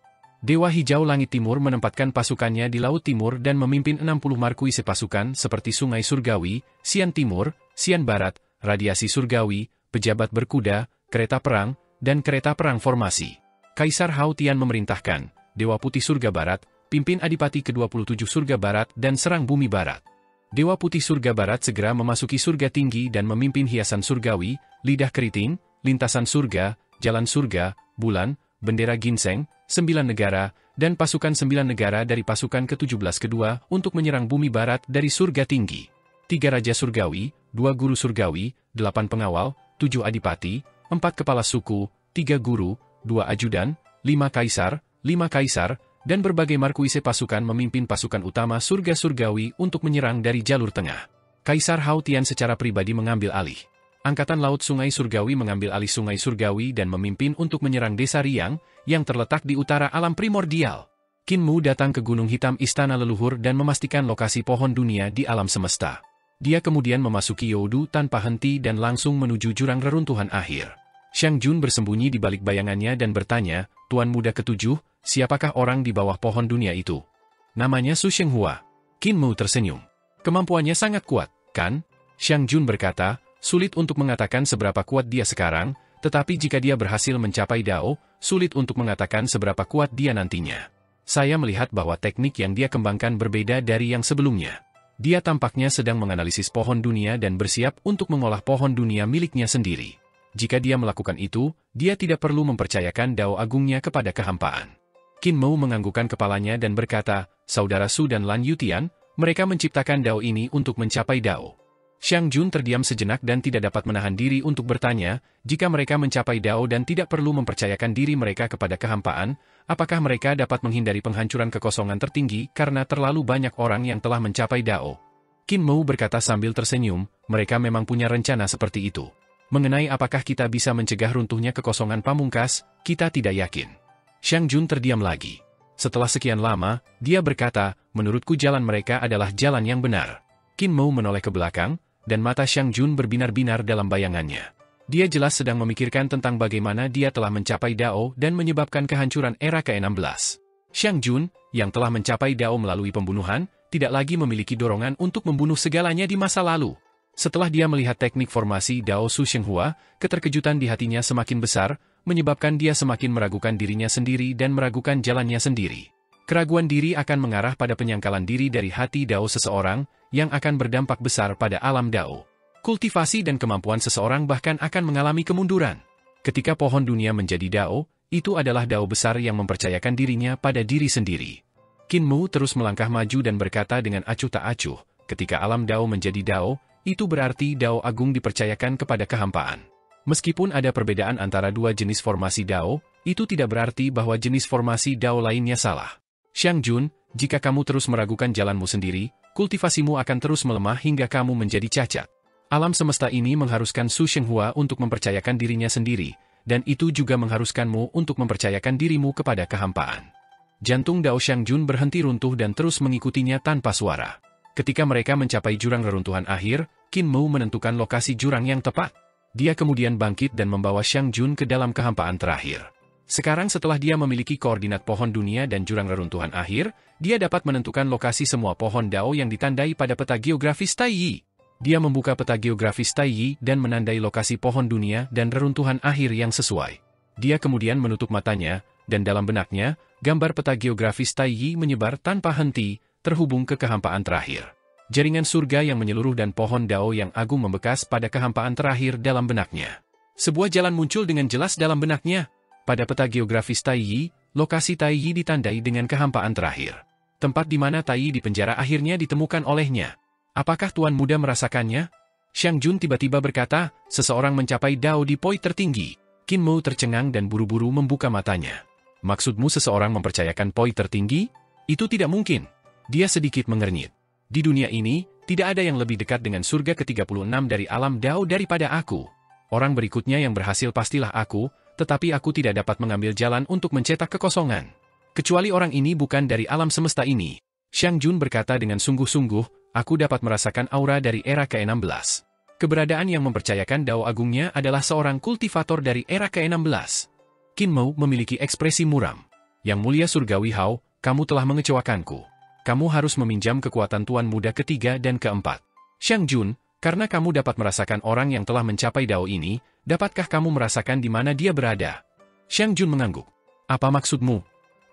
Dewa Hijau Langit Timur menempatkan pasukannya di Laut Timur dan memimpin 60 markuisi pasukan seperti Sungai Surgawi, Xian Timur, Xian Barat, Radiasi Surgawi, Pejabat Berkuda, Kereta Perang, dan Kereta Perang Formasi. Kaisar Hao Tian memerintahkan, Dewa Putih Surga Barat, pimpin Adipati ke-27 Surga Barat dan serang Bumi Barat. Dewa Putih Surga Barat segera memasuki surga tinggi dan memimpin hiasan surgawi, lidah keriting, lintasan surga, jalan surga, bulan, bendera ginseng, 9 negara, dan pasukan 9 negara dari pasukan ke-17 kedua untuk menyerang Bumi Barat dari surga tinggi. 3 Raja Surgawi, 2 Guru Surgawi, 8 Pengawal, 7 Adipati, 4 Kepala Suku, 3 Guru, 2 Ajudan, 5 Kaisar, dan berbagai markuise pasukan memimpin pasukan utama surga surgawi untuk menyerang dari jalur tengah. Kaisar Hao Tian secara pribadi mengambil alih. Angkatan Laut Sungai Surgawi mengambil alih Sungai Surgawi dan memimpin untuk menyerang Desa Riang, yang terletak di utara alam primordial. Qin Mu datang ke Gunung Hitam Istana Leluhur dan memastikan lokasi pohon dunia di alam semesta. Dia kemudian memasuki Youdu tanpa henti dan langsung menuju jurang reruntuhan akhir. Xiang Jun bersembunyi di balik bayangannya dan bertanya, Tuan Muda Ketujuh, siapakah orang di bawah pohon dunia itu? Namanya Su Shenghua. Qin Mu tersenyum. Kemampuannya sangat kuat, kan? Xiang Jun berkata, sulit untuk mengatakan seberapa kuat dia sekarang, tetapi jika dia berhasil mencapai Dao, sulit untuk mengatakan seberapa kuat dia nantinya. Saya melihat bahwa teknik yang dia kembangkan berbeda dari yang sebelumnya. Dia tampaknya sedang menganalisis pohon dunia dan bersiap untuk mengolah pohon dunia miliknya sendiri. Jika dia melakukan itu, dia tidak perlu mempercayakan Dao Agungnya kepada kehampaan. Qin Mu menganggukkan kepalanya dan berkata, Saudara Su dan Lan Yutian, mereka menciptakan Dao ini untuk mencapai Dao. Xiang Jun terdiam sejenak dan tidak dapat menahan diri untuk bertanya, jika mereka mencapai Dao dan tidak perlu mempercayakan diri mereka kepada kehampaan, apakah mereka dapat menghindari penghancuran kekosongan tertinggi karena terlalu banyak orang yang telah mencapai Dao? Qin Mu berkata sambil tersenyum, mereka memang punya rencana seperti itu. Mengenai apakah kita bisa mencegah runtuhnya kekosongan pamungkas, kita tidak yakin. Xiang Jun terdiam lagi. Setelah sekian lama, dia berkata, menurutku jalan mereka adalah jalan yang benar. Qin Mu menoleh ke belakang, dan mata Xiang Jun berbinar-binar dalam bayangannya. Dia jelas sedang memikirkan tentang bagaimana dia telah mencapai Dao dan menyebabkan kehancuran era ke-16. Xiang Jun, yang telah mencapai Dao melalui pembunuhan, tidak lagi memiliki dorongan untuk membunuh segalanya di masa lalu. Setelah dia melihat teknik formasi Dao Su Shenghua, keterkejutan di hatinya semakin besar, menyebabkan dia semakin meragukan dirinya sendiri dan meragukan jalannya sendiri. Keraguan diri akan mengarah pada penyangkalan diri dari hati Dao seseorang, yang akan berdampak besar pada alam Dao. Kultivasi dan kemampuan seseorang bahkan akan mengalami kemunduran. Ketika pohon dunia menjadi Dao, itu adalah Dao besar yang mempercayakan dirinya pada diri sendiri. Qin Mu terus melangkah maju dan berkata dengan acuh tak acuh, ketika alam Dao menjadi Dao, itu berarti Dao agung dipercayakan kepada kehampaan. Meskipun ada perbedaan antara dua jenis formasi Dao, itu tidak berarti bahwa jenis formasi Dao lainnya salah. Xiang Jun, jika kamu terus meragukan jalanmu sendiri, kultivasimu akan terus melemah hingga kamu menjadi cacat. Alam semesta ini mengharuskan Su Shenghua untuk mempercayakan dirinya sendiri, dan itu juga mengharuskanmu untuk mempercayakan dirimu kepada kehampaan. Jantung Dao Xiang Jun berhenti runtuh dan terus mengikutinya tanpa suara. Ketika mereka mencapai jurang reruntuhan akhir, Qin Mu menentukan lokasi jurang yang tepat. Dia kemudian bangkit dan membawa Xiang Jun ke dalam kehampaan terakhir. Sekarang setelah dia memiliki koordinat pohon dunia dan jurang reruntuhan akhir, dia dapat menentukan lokasi semua pohon Dao yang ditandai pada peta geografis Taiyi. Dia membuka peta geografis Taiyi dan menandai lokasi pohon dunia dan reruntuhan akhir yang sesuai. Dia kemudian menutup matanya, dan dalam benaknya, gambar peta geografis Taiyi menyebar tanpa henti, terhubung ke kehampaan terakhir. Jaringan surga yang menyeluruh dan pohon Dao yang agung membekas pada kehampaan terakhir dalam benaknya. Sebuah jalan muncul dengan jelas dalam benaknya. Pada peta geografis Taiyi, lokasi Taiyi ditandai dengan kehampaan terakhir. Tempat di mana Taiyi di penjara akhirnya ditemukan olehnya. Apakah Tuan Muda merasakannya? Xiang Jun tiba-tiba berkata, seseorang mencapai Dao di poin tertinggi. Qin Mu tercengang dan buru-buru membuka matanya. Maksudmu seseorang mempercayakan poin tertinggi? Itu tidak mungkin. Dia sedikit mengernyit. Di dunia ini, tidak ada yang lebih dekat dengan surga ke-36 dari alam Dao daripada aku. Orang berikutnya yang berhasil pastilah aku, tetapi aku tidak dapat mengambil jalan untuk mencetak kekosongan. Kecuali orang ini bukan dari alam semesta ini. Xiang Jun berkata dengan sungguh-sungguh, aku dapat merasakan aura dari era ke-16. Keberadaan yang mempercayakan Dao agungnya adalah seorang kultivator dari era ke-16. Qin Mu memiliki ekspresi muram. Yang mulia surgawi Hao, kamu telah mengecewakanku. Kamu harus meminjam kekuatan Tuan Muda ketiga dan keempat. Xiang Jun, karena kamu dapat merasakan orang yang telah mencapai Dao ini, dapatkah kamu merasakan di mana dia berada? Xiang Jun mengangguk. Apa maksudmu?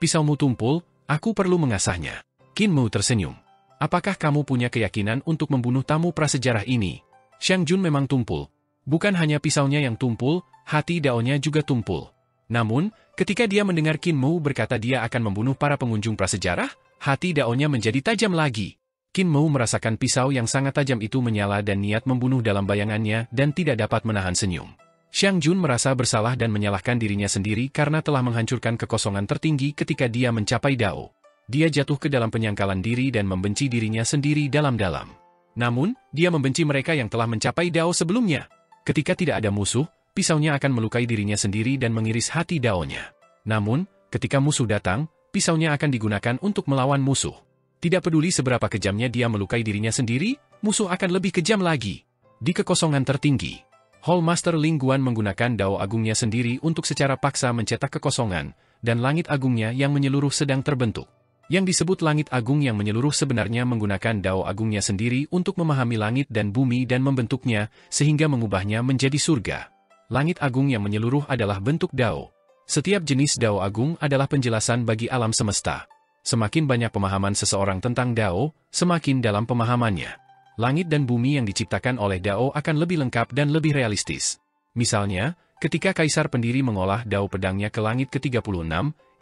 Pisaumu tumpul, aku perlu mengasahnya. Qin Mu tersenyum. Apakah kamu punya keyakinan untuk membunuh tamu prasejarah ini? Xiang Jun memang tumpul. Bukan hanya pisaunya yang tumpul, hati Dao-nya juga tumpul. Namun, ketika dia mendengar Qin Mu berkata dia akan membunuh para pengunjung prasejarah, hati Dao-nya menjadi tajam lagi. Qin Mu merasakan pisau yang sangat tajam itu menyala dan niat membunuh dalam bayangannya dan tidak dapat menahan senyum. Xiang Jun merasa bersalah dan menyalahkan dirinya sendiri karena telah menghancurkan kekosongan tertinggi ketika dia mencapai Dao. Dia jatuh ke dalam penyangkalan diri dan membenci dirinya sendiri dalam-dalam. Namun, dia membenci mereka yang telah mencapai Dao sebelumnya. Ketika tidak ada musuh, pisaunya akan melukai dirinya sendiri dan mengiris hati Dao-nya. Namun, ketika musuh datang, pisaunya akan digunakan untuk melawan musuh. Tidak peduli seberapa kejamnya dia melukai dirinya sendiri, musuh akan lebih kejam lagi. Di kekosongan tertinggi, Hall Master Ling Guan menggunakan Dao agungnya sendiri untuk secara paksa mencetak kekosongan, dan langit agungnya yang menyeluruh sedang terbentuk. Yang disebut langit agung yang menyeluruh sebenarnya menggunakan Dao agungnya sendiri untuk memahami langit dan bumi dan membentuknya, sehingga mengubahnya menjadi surga. Langit agung yang menyeluruh adalah bentuk Dao. Setiap jenis Dao agung adalah penjelasan bagi alam semesta. Semakin banyak pemahaman seseorang tentang Dao, semakin dalam pemahamannya. Langit dan bumi yang diciptakan oleh Dao akan lebih lengkap dan lebih realistis. Misalnya, ketika Kaisar Pendiri mengolah Dao pedangnya ke langit ke-36,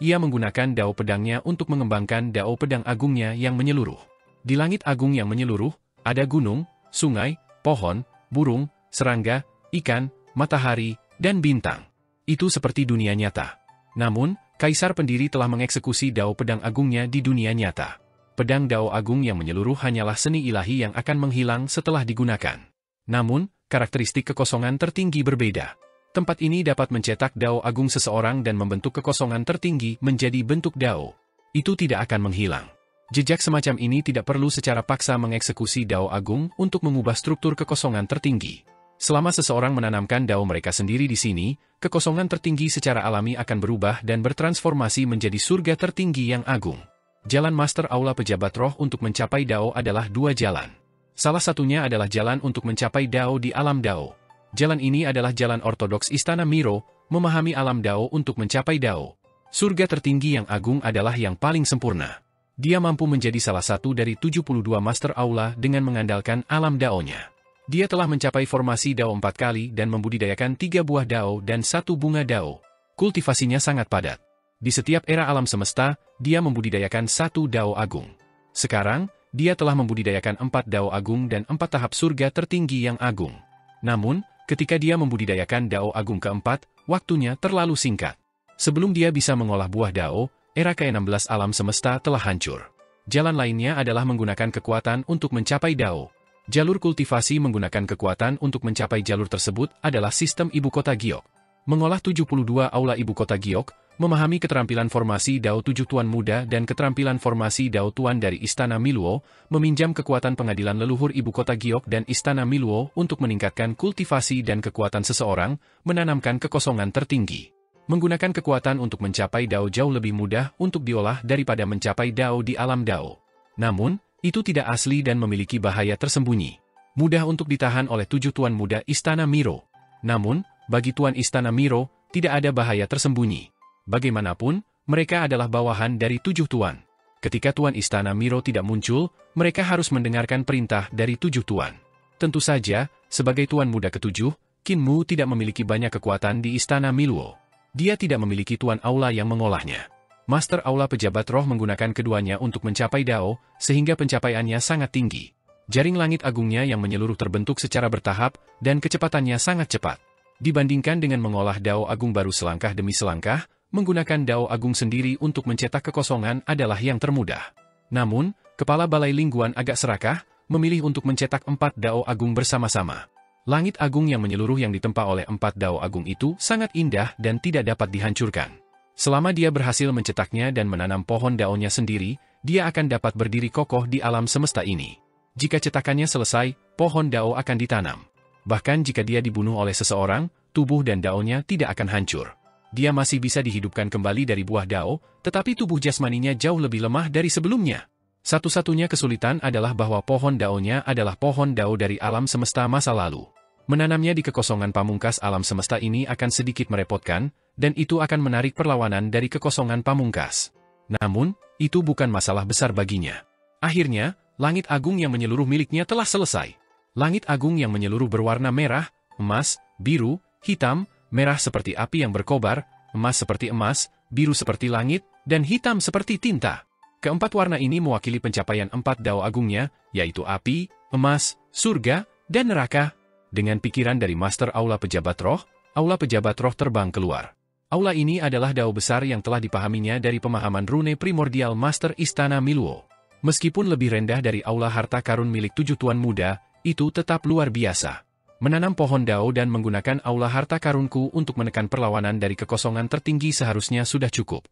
ia menggunakan Dao pedangnya untuk mengembangkan Dao pedang agungnya yang menyeluruh. Di langit agung yang menyeluruh, ada gunung, sungai, pohon, burung, serangga, ikan, matahari, dan bintang. Itu seperti dunia nyata. Namun, Kaisar Pendiri telah mengeksekusi Dao pedang agungnya di dunia nyata. Pedang Dao agung yang menyeluruh hanyalah seni ilahi yang akan menghilang setelah digunakan. Namun, karakteristik kekosongan tertinggi berbeda. Tempat ini dapat mencetak Dao agung seseorang dan membentuk kekosongan tertinggi menjadi bentuk Dao. Itu tidak akan menghilang. Jejak semacam ini tidak perlu secara paksa mengeksekusi Dao agung untuk mengubah struktur kekosongan tertinggi. Selama seseorang menanamkan Dao mereka sendiri di sini, kekosongan tertinggi secara alami akan berubah dan bertransformasi menjadi surga tertinggi yang agung. Jalan Master Aula Pejabat Roh untuk mencapai Dao adalah dua jalan. Salah satunya adalah jalan untuk mencapai Dao di alam Dao. Jalan ini adalah jalan ortodoks Istana Miro, memahami alam Dao untuk mencapai Dao. Surga tertinggi yang agung adalah yang paling sempurna. Dia mampu menjadi salah satu dari 72 Master Aula dengan mengandalkan alam Dao-nya. Dia telah mencapai formasi Dao 4 kali dan membudidayakan 3 buah Dao dan 1 bunga Dao. Kultivasinya sangat padat. Di setiap era alam semesta, dia membudidayakan 1 Dao agung. Sekarang, dia telah membudidayakan 4 Dao agung dan 4 tahap surga tertinggi yang agung. Namun, ketika dia membudidayakan Dao agung keempat, waktunya terlalu singkat. Sebelum dia bisa mengolah buah Dao, era ke-16 alam semesta telah hancur. Jalan lainnya adalah menggunakan kekuatan untuk mencapai Dao. Jalur kultivasi menggunakan kekuatan untuk mencapai jalur tersebut adalah sistem Ibu Kota Giok. Mengolah 72 Aula Ibu Kota Giok, memahami keterampilan formasi Dao 7 Tuan Muda dan keterampilan formasi Dao Tuan dari Istana Miluo, meminjam kekuatan pengadilan leluhur Ibu Kota Giok dan Istana Miluo untuk meningkatkan kultivasi dan kekuatan seseorang, menanamkan kekosongan tertinggi. Menggunakan kekuatan untuk mencapai Dao jauh lebih mudah untuk diolah daripada mencapai Dao di alam Dao. Namun, itu tidak asli dan memiliki bahaya tersembunyi. Mudah untuk ditahan oleh 7 Tuan Muda Istana Miro. Namun, bagi Tuan Istana Miro, tidak ada bahaya tersembunyi. Bagaimanapun, mereka adalah bawahan dari 7 Tuan. Ketika Tuan Istana Miro tidak muncul, mereka harus mendengarkan perintah dari 7 Tuan. Tentu saja, sebagai Tuan Muda ke-7, Qin Mu tidak memiliki banyak kekuatan di Istana Miluo. Dia tidak memiliki Tuan Aula yang mengolahnya. Master Aula Pejabat Roh menggunakan keduanya untuk mencapai Dao, sehingga pencapaiannya sangat tinggi. Jaring langit agungnya yang menyeluruh terbentuk secara bertahap, dan kecepatannya sangat cepat. Dibandingkan dengan mengolah Dao agung baru selangkah demi selangkah, menggunakan Dao agung sendiri untuk mencetak kekosongan adalah yang termudah. Namun, Kepala Balai Lingguan agak serakah, memilih untuk mencetak 4 Dao agung bersama-sama. Langit agung yang menyeluruh yang ditempa oleh 4 Dao agung itu sangat indah dan tidak dapat dihancurkan. Selama dia berhasil mencetaknya dan menanam pohon Dao-nya sendiri, dia akan dapat berdiri kokoh di alam semesta ini. Jika cetakannya selesai, pohon Dao akan ditanam. Bahkan jika dia dibunuh oleh seseorang, tubuh dan Dao-nya tidak akan hancur. Dia masih bisa dihidupkan kembali dari buah Dao, tetapi tubuh jasmaninya jauh lebih lemah dari sebelumnya. Satu-satunya kesulitan adalah bahwa pohon Dao-nya adalah pohon Dao dari alam semesta masa lalu. Menanamnya di kekosongan pamungkas alam semesta ini akan sedikit merepotkan, dan itu akan menarik perlawanan dari kekosongan pamungkas. Namun, itu bukan masalah besar baginya. Akhirnya, langit agung yang menyeluruh miliknya telah selesai. Langit agung yang menyeluruh berwarna merah, emas, biru, hitam, merah seperti api yang berkobar, emas seperti emas, biru seperti langit, dan hitam seperti tinta. Keempat warna ini mewakili pencapaian 4 Dao agungnya, yaitu api, emas, surga, dan neraka. Dengan pikiran dari Master Aula Pejabat Roh terbang keluar. Aula ini adalah Dao besar yang telah dipahaminya dari pemahaman rune primordial Master Istana Miluo. Meskipun lebih rendah dari Aula Harta Karun milik 7 Tuan Muda, itu tetap luar biasa. Menanam pohon Dao dan menggunakan Aula Harta Karunku untuk menekan perlawanan dari kekosongan tertinggi seharusnya sudah cukup.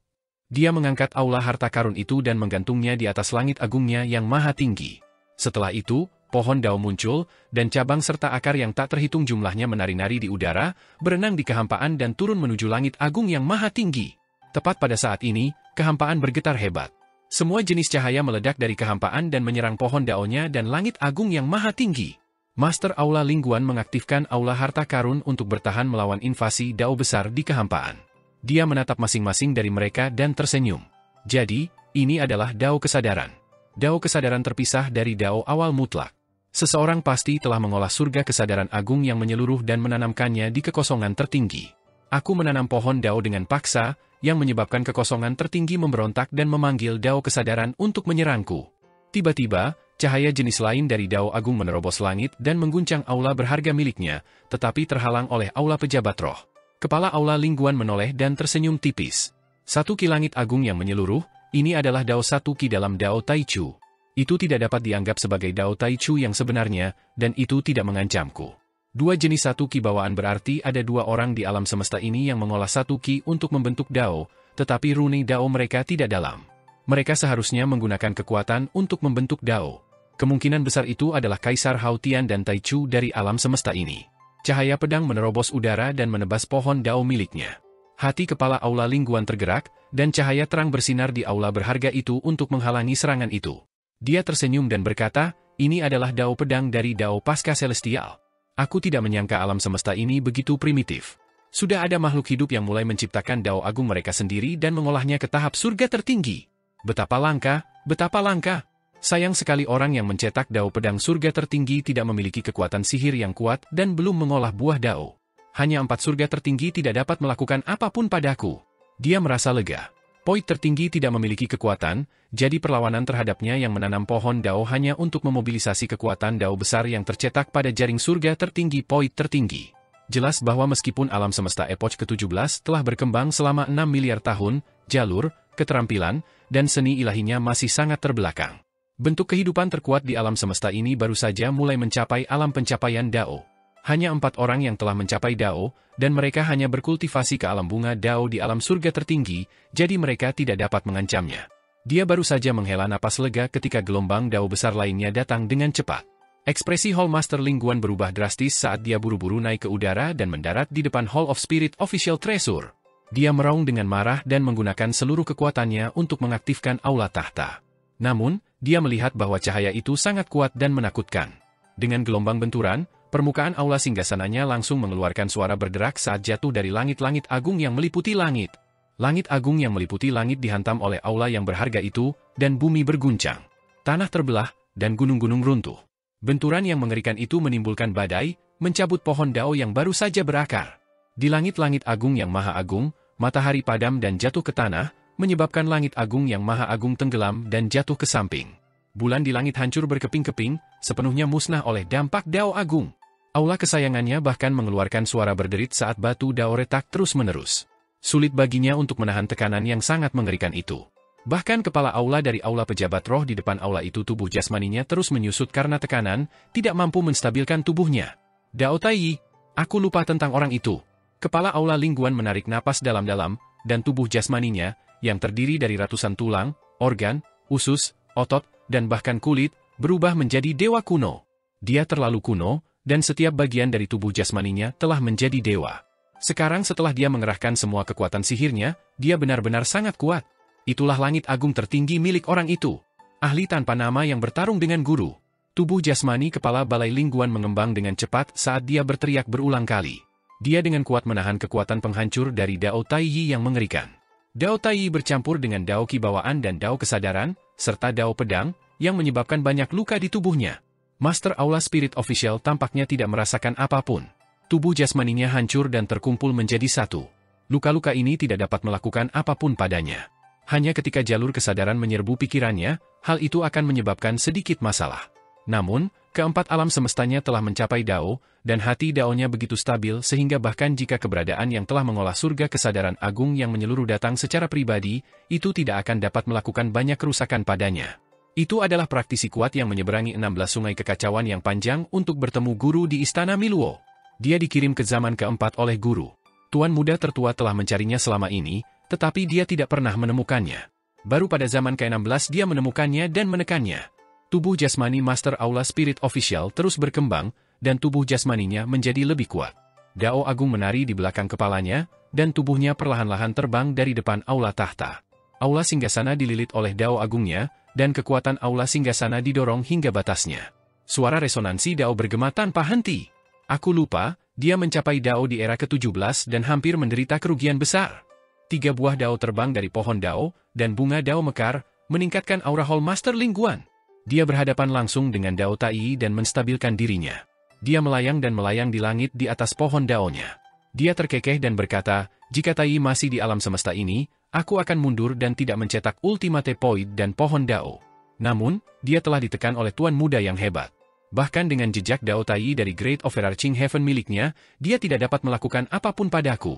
Dia mengangkat Aula Harta Karun itu dan menggantungnya di atas langit agungnya yang maha tinggi. Setelah itu, pohon Dao muncul, dan cabang serta akar yang tak terhitung jumlahnya menari-nari di udara, berenang di kehampaan dan turun menuju langit agung yang maha tinggi. Tepat pada saat ini, kehampaan bergetar hebat. Semua jenis cahaya meledak dari kehampaan dan menyerang pohon Dao-nya dan langit agung yang maha tinggi. Master Aula Lingguan mengaktifkan Aula Harta Karun untuk bertahan melawan invasi Dao besar di kehampaan. Dia menatap masing-masing dari mereka dan tersenyum. Jadi, ini adalah Dao kesadaran. Dao kesadaran terpisah dari Dao awal mutlak. Seseorang pasti telah mengolah surga kesadaran agung yang menyeluruh dan menanamkannya di kekosongan tertinggi. Aku menanam pohon Dao dengan paksa, yang menyebabkan kekosongan tertinggi memberontak dan memanggil Dao kesadaran untuk menyerangku. Tiba-tiba, cahaya jenis lain dari Dao agung menerobos langit dan mengguncang aula berharga miliknya, tetapi terhalang oleh Aula Pejabat Roh. Kepala Aula Lingguan menoleh dan tersenyum tipis. 1 Ki langit agung yang menyeluruh, ini adalah Dao 1 Ki dalam Dao Taichu. Itu tidak dapat dianggap sebagai Dao Taichu yang sebenarnya, dan itu tidak mengancamku. 2 jenis 1 Ki bawaan berarti ada 2 orang di alam semesta ini yang mengolah 1 Ki untuk membentuk Dao, tetapi rune Dao mereka tidak dalam. Mereka seharusnya menggunakan kekuatan untuk membentuk Dao. Kemungkinan besar itu adalah Kaisar Haotian dan Taichu dari alam semesta ini. Cahaya pedang menerobos udara dan menebas pohon Dao miliknya. Hati kepala Aula Lingguan tergerak, dan cahaya terang bersinar di aula berharga itu untuk menghalangi serangan itu. Dia tersenyum dan berkata, ini adalah Dao pedang dari Dao Pasca Celestial. Aku tidak menyangka alam semesta ini begitu primitif. Sudah ada makhluk hidup yang mulai menciptakan dao agung mereka sendiri dan mengolahnya ke tahap surga tertinggi. Betapa langka, betapa langka. Sayang sekali orang yang mencetak dao pedang surga tertinggi tidak memiliki kekuatan sihir yang kuat dan belum mengolah buah dao. Hanya 4 surga tertinggi tidak dapat melakukan apapun padaku. Dia merasa lega. Point tertinggi tidak memiliki kekuatan, jadi perlawanan terhadapnya yang menanam pohon dao hanya untuk memobilisasi kekuatan dao besar yang tercetak pada jaring surga tertinggi point tertinggi. Jelas bahwa meskipun alam semesta epoch ke-17 telah berkembang selama 6 miliar tahun, jalur, keterampilan, dan seni ilahinya masih sangat terbelakang. Bentuk kehidupan terkuat di alam semesta ini baru saja mulai mencapai alam pencapaian dao. Hanya 4 orang yang telah mencapai dao, dan mereka hanya berkultivasi ke alam bunga dao di alam surga tertinggi, jadi mereka tidak dapat mengancamnya. Dia baru saja menghela napas lega ketika gelombang dao besar lainnya datang dengan cepat. Ekspresi Hall Master Ling Guan berubah drastis saat dia buru-buru naik ke udara dan mendarat di depan Hall of Spirit Official Treasure. Dia meraung dengan marah dan menggunakan seluruh kekuatannya untuk mengaktifkan aula tahta. Namun, dia melihat bahwa cahaya itu sangat kuat dan menakutkan. Dengan gelombang benturan, permukaan aula singgasananya langsung mengeluarkan suara berderak saat jatuh dari langit-langit agung yang meliputi langit. Langit agung yang meliputi langit dihantam oleh aula yang berharga itu, dan bumi berguncang. Tanah terbelah, dan gunung-gunung runtuh. Benturan yang mengerikan itu menimbulkan badai, mencabut pohon dao yang baru saja berakar. Di langit-langit agung yang maha agung, matahari padam dan jatuh ke tanah, menyebabkan langit agung yang maha agung tenggelam dan jatuh ke samping. Bulan di langit hancur berkeping-keping, sepenuhnya musnah oleh dampak dao agung. Aula kesayangannya bahkan mengeluarkan suara berderit saat batu dao retak terus-menerus. Sulit baginya untuk menahan tekanan yang sangat mengerikan itu. Bahkan kepala aula dari aula pejabat roh di depan aula itu tubuh jasmaninya terus menyusut karena tekanan, tidak mampu menstabilkan tubuhnya. Dao Taiyi, aku lupa tentang orang itu. Kepala aula Ling Guan menarik napas dalam-dalam, dan tubuh jasmaninya, yang terdiri dari ratusan tulang, organ, usus, otot, dan bahkan kulit, berubah menjadi dewa kuno. Dia terlalu kuno, dan setiap bagian dari tubuh jasmaninya telah menjadi dewa. Sekarang setelah dia mengerahkan semua kekuatan sihirnya, dia benar-benar sangat kuat. Itulah langit agung tertinggi milik orang itu. Ahli tanpa nama yang bertarung dengan guru. Tubuh jasmani kepala balai Ling Guan mengembang dengan cepat saat dia berteriak berulang kali. Dia dengan kuat menahan kekuatan penghancur dari Dao Taiyi yang mengerikan. Dao Taiyi bercampur dengan Dao Kibawaan dan Dao Kesadaran, serta Dao Pedang, yang menyebabkan banyak luka di tubuhnya. Master Aula Spirit Official tampaknya tidak merasakan apapun. Tubuh jasmaninya hancur dan terkumpul menjadi satu. Luka-luka ini tidak dapat melakukan apapun padanya. Hanya ketika jalur kesadaran menyerbu pikirannya, hal itu akan menyebabkan sedikit masalah. Namun, keempat alam semestanya telah mencapai Dao, dan hati Dao-nya begitu stabil sehingga bahkan jika keberadaan yang telah mengolah surga kesadaran agung yang menyeluruh datang secara pribadi, itu tidak akan dapat melakukan banyak kerusakan padanya. Itu adalah praktisi kuat yang menyeberangi 16 sungai kekacauan yang panjang untuk bertemu guru di Istana Miluo. Dia dikirim ke zaman keempat oleh guru. Tuan muda tertua telah mencarinya selama ini, tetapi dia tidak pernah menemukannya. Baru pada zaman ke-16 dia menemukannya dan menekannya. Tubuh jasmani Master Aula Spirit Official terus berkembang, dan tubuh jasmaninya menjadi lebih kuat. Dao Agung menari di belakang kepalanya, dan tubuhnya perlahan-lahan terbang dari depan aula tahta. Aula singgasana dililit oleh Dao Agungnya, dan kekuatan aula singgasana didorong hingga batasnya. Suara resonansi Dao bergema tanpa henti. Aku lupa, dia mencapai Dao di era ke-17 dan hampir menderita kerugian besar. 3 buah Dao terbang dari pohon Dao, dan bunga Dao mekar, meningkatkan aura Hall Master Ling Guan. Dia berhadapan langsung dengan Dao Taiyi dan menstabilkan dirinya. Dia melayang dan melayang di langit di atas pohon Dao-nya. Dia terkekeh dan berkata, jika Taiyi masih di alam semesta ini, aku akan mundur dan tidak mencetak Ultimate Point dan pohon Dao. Namun, dia telah ditekan oleh tuan muda yang hebat. Bahkan dengan jejak Dao Taiyi dari Great Overarching Heaven miliknya, dia tidak dapat melakukan apapun padaku.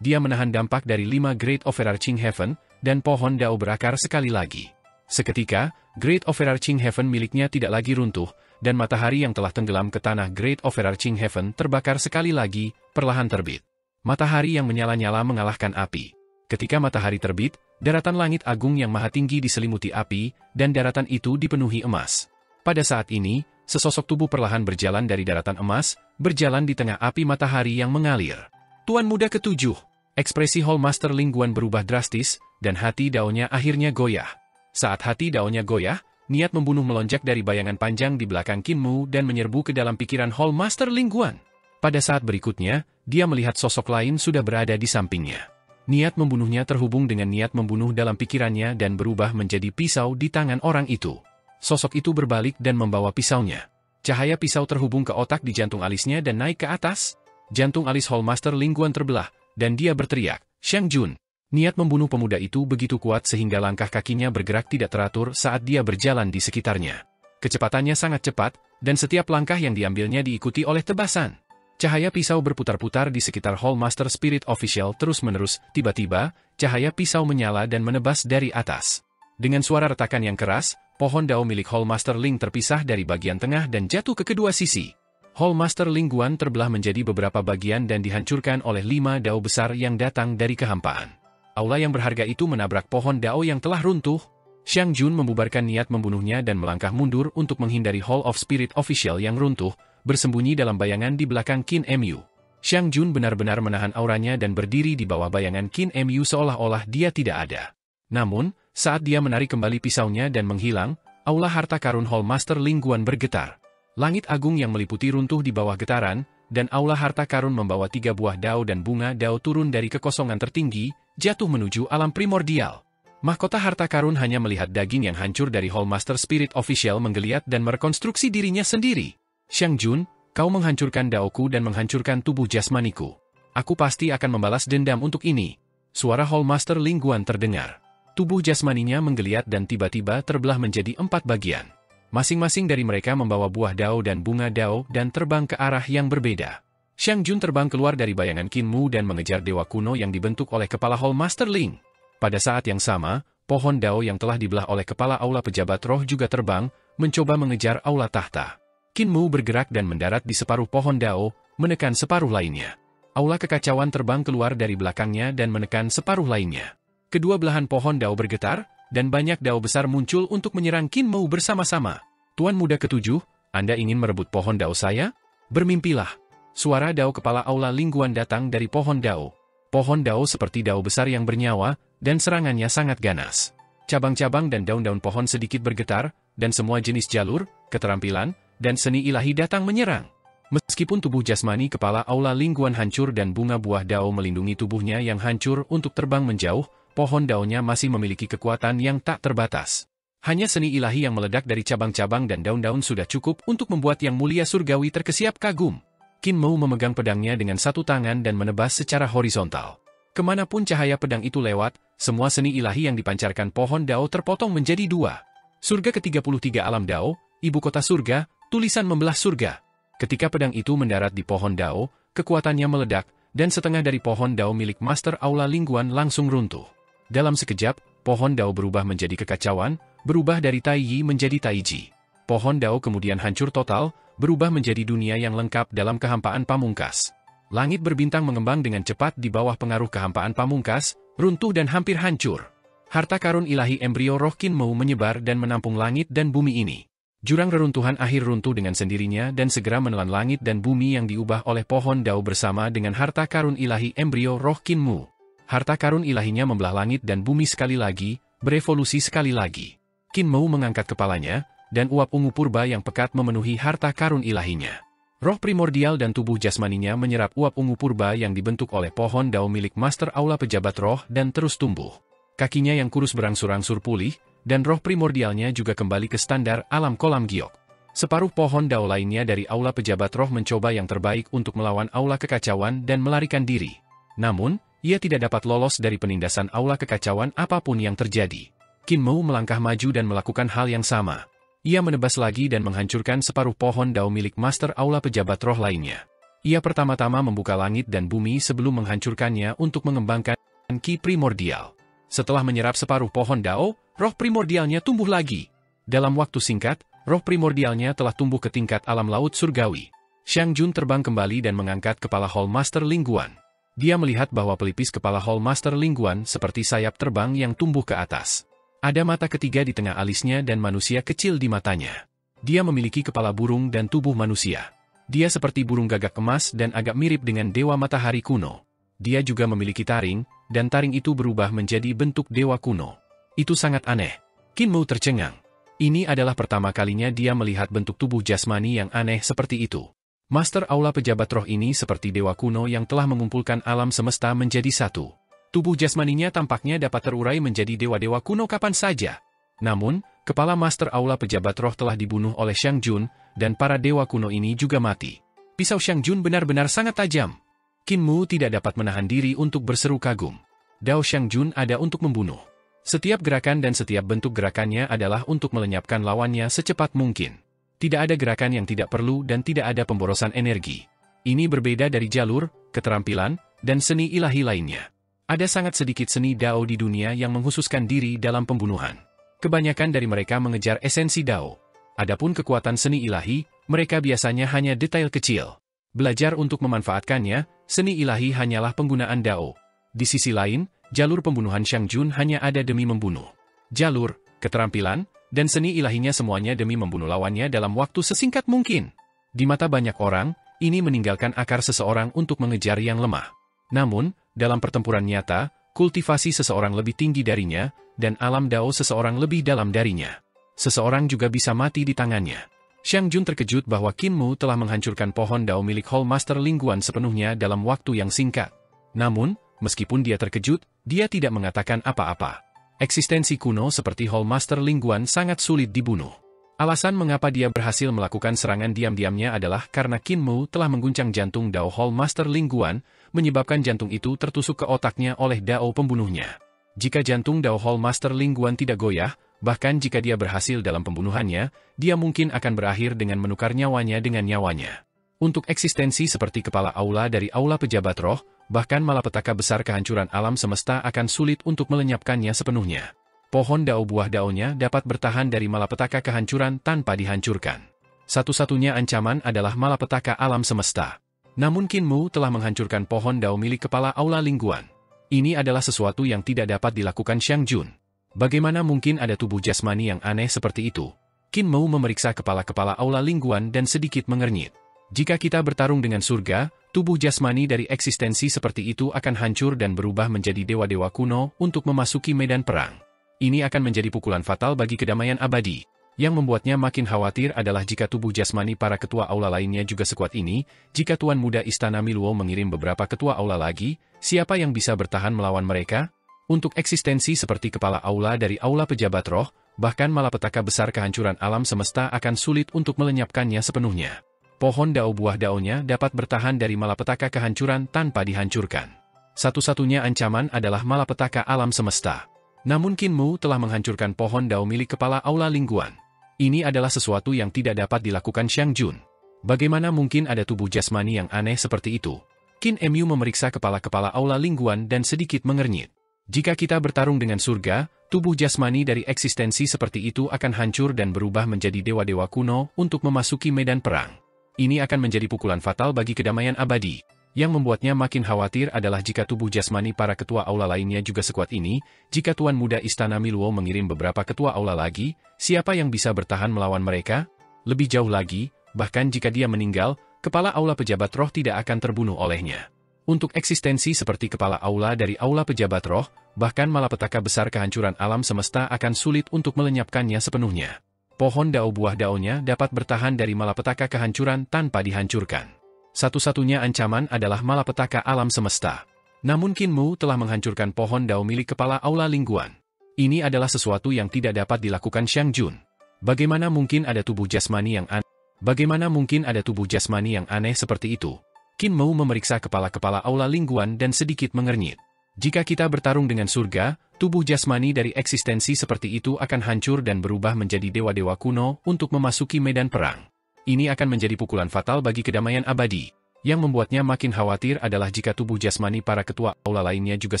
Dia menahan dampak dari 5 Great Overarching Heaven, dan pohon Dao berakar sekali lagi. Seketika, Great Overarching Heaven miliknya tidak lagi runtuh, dan matahari yang telah tenggelam ke tanah Great Overarching Heaven terbakar sekali lagi, perlahan terbit. Matahari yang menyala-nyala mengalahkan api. Ketika matahari terbit, daratan langit agung yang maha tinggi diselimuti api, dan daratan itu dipenuhi emas. Pada saat ini, sesosok tubuh perlahan berjalan dari daratan emas, berjalan di tengah api matahari yang mengalir. Tuan muda ke-7, ekspresi Hall Master Ling Guan berubah drastis, dan hati Dao-nya akhirnya goyah. Saat hati Dao-nya goyah, niat membunuh melonjak dari bayangan panjang di belakang Qin Mu dan menyerbu ke dalam pikiran Hall Master Ling Guan. Pada saat berikutnya, dia melihat sosok lain sudah berada di sampingnya. Niat membunuhnya terhubung dengan niat membunuh dalam pikirannya dan berubah menjadi pisau di tangan orang itu. Sosok itu berbalik dan membawa pisaunya. Cahaya pisau terhubung ke otak di jantung alisnya dan naik ke atas. Jantung alis Hallmaster Ling Guan terbelah, dan dia berteriak, "Xiang Jun!" Niat membunuh pemuda itu begitu kuat sehingga langkah kakinya bergerak tidak teratur saat dia berjalan di sekitarnya. Kecepatannya sangat cepat, dan setiap langkah yang diambilnya diikuti oleh tebasan. Cahaya pisau berputar-putar di sekitar Hallmaster Spirit Official terus-menerus. Tiba-tiba, cahaya pisau menyala dan menebas dari atas. Dengan suara retakan yang keras, pohon dao milik Hallmaster Ling terpisah dari bagian tengah dan jatuh ke kedua sisi. Hallmaster Ling Guan terbelah menjadi beberapa bagian dan dihancurkan oleh 5 dao besar yang datang dari kehampaan. Aula yang berharga itu menabrak pohon dao yang telah runtuh. Xiang Jun membubarkan niat membunuhnya dan melangkah mundur untuk menghindari Hall of Spirit Official yang runtuh, bersembunyi dalam bayangan di belakang Qin Mu. Xiang Jun benar-benar menahan auranya dan berdiri di bawah bayangan Qin Mu seolah-olah dia tidak ada. Namun, saat dia menarik kembali pisaunya dan menghilang, aula harta karun Hallmaster Ling Guan bergetar. Langit agung yang meliputi runtuh di bawah getaran, dan aula harta karun membawa 3 buah dao dan bunga dao turun dari kekosongan tertinggi, jatuh menuju alam primordial. Mahkota harta karun hanya melihat daging yang hancur dari Hallmaster Spirit Official menggeliat dan merekonstruksi dirinya sendiri. "Xiang Jun, kau menghancurkan daoku dan menghancurkan tubuh jasmaniku. Aku pasti akan membalas dendam untuk ini." Suara Hallmaster Ling Guan terdengar. Tubuh jasmaninya menggeliat dan tiba-tiba terbelah menjadi 4 bagian. Masing-masing dari mereka membawa buah dao dan bunga dao dan terbang ke arah yang berbeda. Xiang Jun terbang keluar dari bayangan Qin Mu dan mengejar dewa kuno yang dibentuk oleh kepala Hallmaster Ling. Pada saat yang sama, pohon dao yang telah dibelah oleh kepala aula pejabat roh juga terbang, mencoba mengejar aula tahta. Qin Mu bergerak dan mendarat di separuh pohon dao, menekan separuh lainnya. Aula kekacauan terbang keluar dari belakangnya dan menekan separuh lainnya. Kedua belahan pohon dao bergetar, dan banyak dao besar muncul untuk menyerang Qin Mu bersama-sama. "Tuan muda ketujuh, Anda ingin merebut pohon dao saya? Bermimpilah." Suara dao kepala aula Ling Guan datang dari pohon dao. Pohon dao seperti dao besar yang bernyawa, dan serangannya sangat ganas. Cabang-cabang dan daun-daun pohon sedikit bergetar, dan semua jenis jalur, keterampilan, dan seni ilahi datang menyerang. Meskipun tubuh jasmani kepala aula Ling Guan hancur dan bunga buah dao melindungi tubuhnya yang hancur untuk terbang menjauh, pohon daonya masih memiliki kekuatan yang tak terbatas. Hanya seni ilahi yang meledak dari cabang-cabang dan daun-daun sudah cukup untuk membuat yang mulia surgawi terkesiap kagum. Qin Mu memegang pedangnya dengan satu tangan dan menebas secara horizontal. Kemanapun cahaya pedang itu lewat, semua seni ilahi yang dipancarkan pohon dao terpotong menjadi 2. Surga ke-33 alam dao, ibu kota surga, tulisan membelah surga. Ketika pedang itu mendarat di pohon dao, kekuatannya meledak, dan setengah dari pohon dao milik Master Aula Ling Guan langsung runtuh. Dalam sekejap, pohon dao berubah menjadi kekacauan, berubah dari Taiyi menjadi Taiji. Pohon dao kemudian hancur total, berubah menjadi dunia yang lengkap dalam kehampaan pamungkas. Langit berbintang mengembang dengan cepat di bawah pengaruh kehampaan pamungkas, runtuh dan hampir hancur. Harta karun ilahi embrio roh Qin Mu menyebar dan menampung langit dan bumi ini. Jurang reruntuhan akhir runtuh dengan sendirinya dan segera menelan langit dan bumi yang diubah oleh pohon dao bersama dengan harta karun ilahi embrio roh Qin Mu. Harta karun ilahinya membelah langit dan bumi sekali lagi, berevolusi sekali lagi. Qin Mu mengangkat kepalanya, dan uap ungu purba yang pekat memenuhi harta karun ilahinya. Roh primordial dan tubuh jasmaninya menyerap uap ungu purba yang dibentuk oleh pohon dao milik Master Aula Pejabat Roh dan terus tumbuh. Kakinya yang kurus berangsur-angsur pulih, dan roh primordialnya juga kembali ke standar alam kolam giok. Separuh pohon dao lainnya dari Aula Pejabat Roh mencoba yang terbaik untuk melawan Aula Kekacauan dan melarikan diri. Namun, ia tidak dapat lolos dari penindasan Aula Kekacauan apapun yang terjadi. Qin Mu melangkah maju dan melakukan hal yang sama. Ia menebas lagi dan menghancurkan separuh pohon dao milik Master Aula Pejabat Roh lainnya. Ia pertama-tama membuka langit dan bumi sebelum menghancurkannya untuk mengembangkan ki primordial. Setelah menyerap separuh pohon dao, roh primordialnya tumbuh lagi. Dalam waktu singkat, roh primordialnya telah tumbuh ke tingkat alam laut surgawi. Xiang Jun terbang kembali dan mengangkat kepala Hallmaster Ling Guan. Dia melihat bahwa pelipis kepala Hallmaster Ling Guan seperti sayap terbang yang tumbuh ke atas. Ada mata ketiga di tengah alisnya dan manusia kecil di matanya. Dia memiliki kepala burung dan tubuh manusia. Dia seperti burung gagak emas dan agak mirip dengan dewa matahari kuno. Dia juga memiliki taring, dan taring itu berubah menjadi bentuk dewa kuno. Itu sangat aneh. Qin Mu tercengang. Ini adalah pertama kalinya dia melihat bentuk tubuh jasmani yang aneh seperti itu. Master Aula Pejabat Roh ini seperti dewa kuno yang telah mengumpulkan alam semesta menjadi satu. Tubuh jasmaninya tampaknya dapat terurai menjadi dewa-dewa kuno kapan saja. Namun, kepala Master Aula Pejabat Roh telah dibunuh oleh Xiang Jun, dan para dewa kuno ini juga mati. Pisau Xiang Jun benar-benar sangat tajam. Qin Mu tidak dapat menahan diri untuk berseru kagum. Dao Xiang Jun ada untuk membunuh. Setiap gerakan dan setiap bentuk gerakannya adalah untuk melenyapkan lawannya secepat mungkin. Tidak ada gerakan yang tidak perlu dan tidak ada pemborosan energi. Ini berbeda dari jalur, keterampilan, dan seni ilahi lainnya. Ada sangat sedikit seni Dao di dunia yang menghususkan diri dalam pembunuhan. Kebanyakan dari mereka mengejar esensi Dao. Adapun kekuatan seni ilahi, mereka biasanya hanya detail kecil. Belajar untuk memanfaatkannya, seni ilahi hanyalah penggunaan Dao. Di sisi lain, jalur pembunuhan Xiang Jun hanya ada demi membunuh. Jalur, keterampilan, dan seni ilahinya semuanya demi membunuh lawannya dalam waktu sesingkat mungkin. Di mata banyak orang, ini meninggalkan akar seseorang untuk mengejar yang lemah. Namun, dalam pertempuran nyata, kultivasi seseorang lebih tinggi darinya, dan alam Dao seseorang lebih dalam darinya. Seseorang juga bisa mati di tangannya. Xiang Jun terkejut bahwa Qin Mu telah menghancurkan pohon Dao milik Hall Master Lingguan sepenuhnya dalam waktu yang singkat. Namun, meskipun dia terkejut, dia tidak mengatakan apa-apa. Eksistensi kuno seperti Hall Master Lingguan sangat sulit dibunuh. Alasan mengapa dia berhasil melakukan serangan diam-diamnya adalah karena Qin Mu telah mengguncang jantung Dao Hall Master Lingguan, menyebabkan jantung itu tertusuk ke otaknya oleh Dao pembunuhnya. Jika jantung Dao Hall Master Lingguan tidak goyah, bahkan jika dia berhasil dalam pembunuhannya, dia mungkin akan berakhir dengan menukar nyawanya dengan nyawanya. Untuk eksistensi seperti kepala aula dari Aula Pejabat Roh, bahkan malapetaka besar kehancuran alam semesta akan sulit untuk melenyapkannya sepenuhnya. Pohon Dao buah Daonya dapat bertahan dari malapetaka kehancuran tanpa dihancurkan. Satu-satunya ancaman adalah malapetaka alam semesta. Namun Qin Mu telah menghancurkan pohon Dao milik kepala Aula Lingguan. Ini adalah sesuatu yang tidak dapat dilakukan Xiang Jun. Bagaimana mungkin ada tubuh jasmani yang aneh seperti itu? Qin Mu memeriksa kepala-kepala Aula Lingguan dan sedikit mengernyit. Jika kita bertarung dengan surga, tubuh jasmani dari eksistensi seperti itu akan hancur dan berubah menjadi dewa-dewa kuno untuk memasuki medan perang. Ini akan menjadi pukulan fatal bagi kedamaian abadi. Yang membuatnya makin khawatir adalah jika tubuh jasmani para ketua aula lainnya juga sekuat ini, jika Tuan Muda Istana Miluo mengirim beberapa ketua aula lagi, siapa yang bisa bertahan melawan mereka? Untuk eksistensi seperti kepala aula dari Aula Pejabat Roh, bahkan malapetaka besar kehancuran alam semesta akan sulit untuk melenyapkannya sepenuhnya. Pohon Dao buah Daonya dapat bertahan dari malapetaka kehancuran tanpa dihancurkan. Satu-satunya ancaman adalah malapetaka alam semesta. Namun Qin Mu telah menghancurkan pohon Dao milik kepala Aula Lingguan. Ini adalah sesuatu yang tidak dapat dilakukan Xiang Jun. Bagaimana mungkin ada tubuh jasmani yang aneh seperti itu? Qin Mu memeriksa kepala-kepala Aula Lingguan dan sedikit mengernyit. Jika kita bertarung dengan surga, tubuh jasmani dari eksistensi seperti itu akan hancur dan berubah menjadi dewa-dewa kuno untuk memasuki medan perang. Ini akan menjadi pukulan fatal bagi kedamaian abadi. Yang membuatnya makin khawatir adalah jika tubuh jasmani para ketua aula lainnya juga sekuat ini, jika Tuan Muda Istana Miluo mengirim beberapa ketua aula lagi, siapa yang bisa bertahan melawan mereka? Lebih jauh lagi, bahkan jika dia meninggal, kepala Aula Pejabat Roh tidak akan terbunuh olehnya. Untuk eksistensi seperti kepala aula dari Aula Pejabat Roh, bahkan malapetaka besar kehancuran alam semesta akan sulit untuk melenyapkannya sepenuhnya. Pohon Dao buah Daonya dapat bertahan dari malapetaka kehancuran tanpa dihancurkan. Satu-satunya ancaman adalah malapetaka alam semesta. Namun Qin Mu telah menghancurkan pohon Dao milik kepala Aula Lingguan. Ini adalah sesuatu yang tidak dapat dilakukan Xiang Jun. Bagaimana mungkin ada tubuh jasmani yang aneh? Bagaimana mungkin ada tubuh jasmani yang aneh seperti itu? Qin Mu memeriksa kepala-kepala Aula Lingguan dan sedikit mengernyit. Jika kita bertarung dengan surga, tubuh jasmani dari eksistensi seperti itu akan hancur dan berubah menjadi dewa-dewa kuno untuk memasuki medan perang. Ini akan menjadi pukulan fatal bagi kedamaian abadi. Yang membuatnya makin khawatir adalah jika tubuh jasmani para ketua aula lainnya juga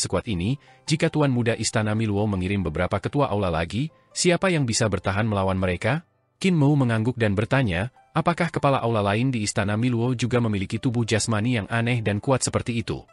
sekuat ini, jika Tuan Muda Istana Miluo mengirim beberapa ketua aula lagi, siapa yang bisa bertahan melawan mereka? Qin Mu mengangguk dan bertanya, apakah kepala aula lain di Istana Miluo juga memiliki tubuh jasmani yang aneh dan kuat seperti itu?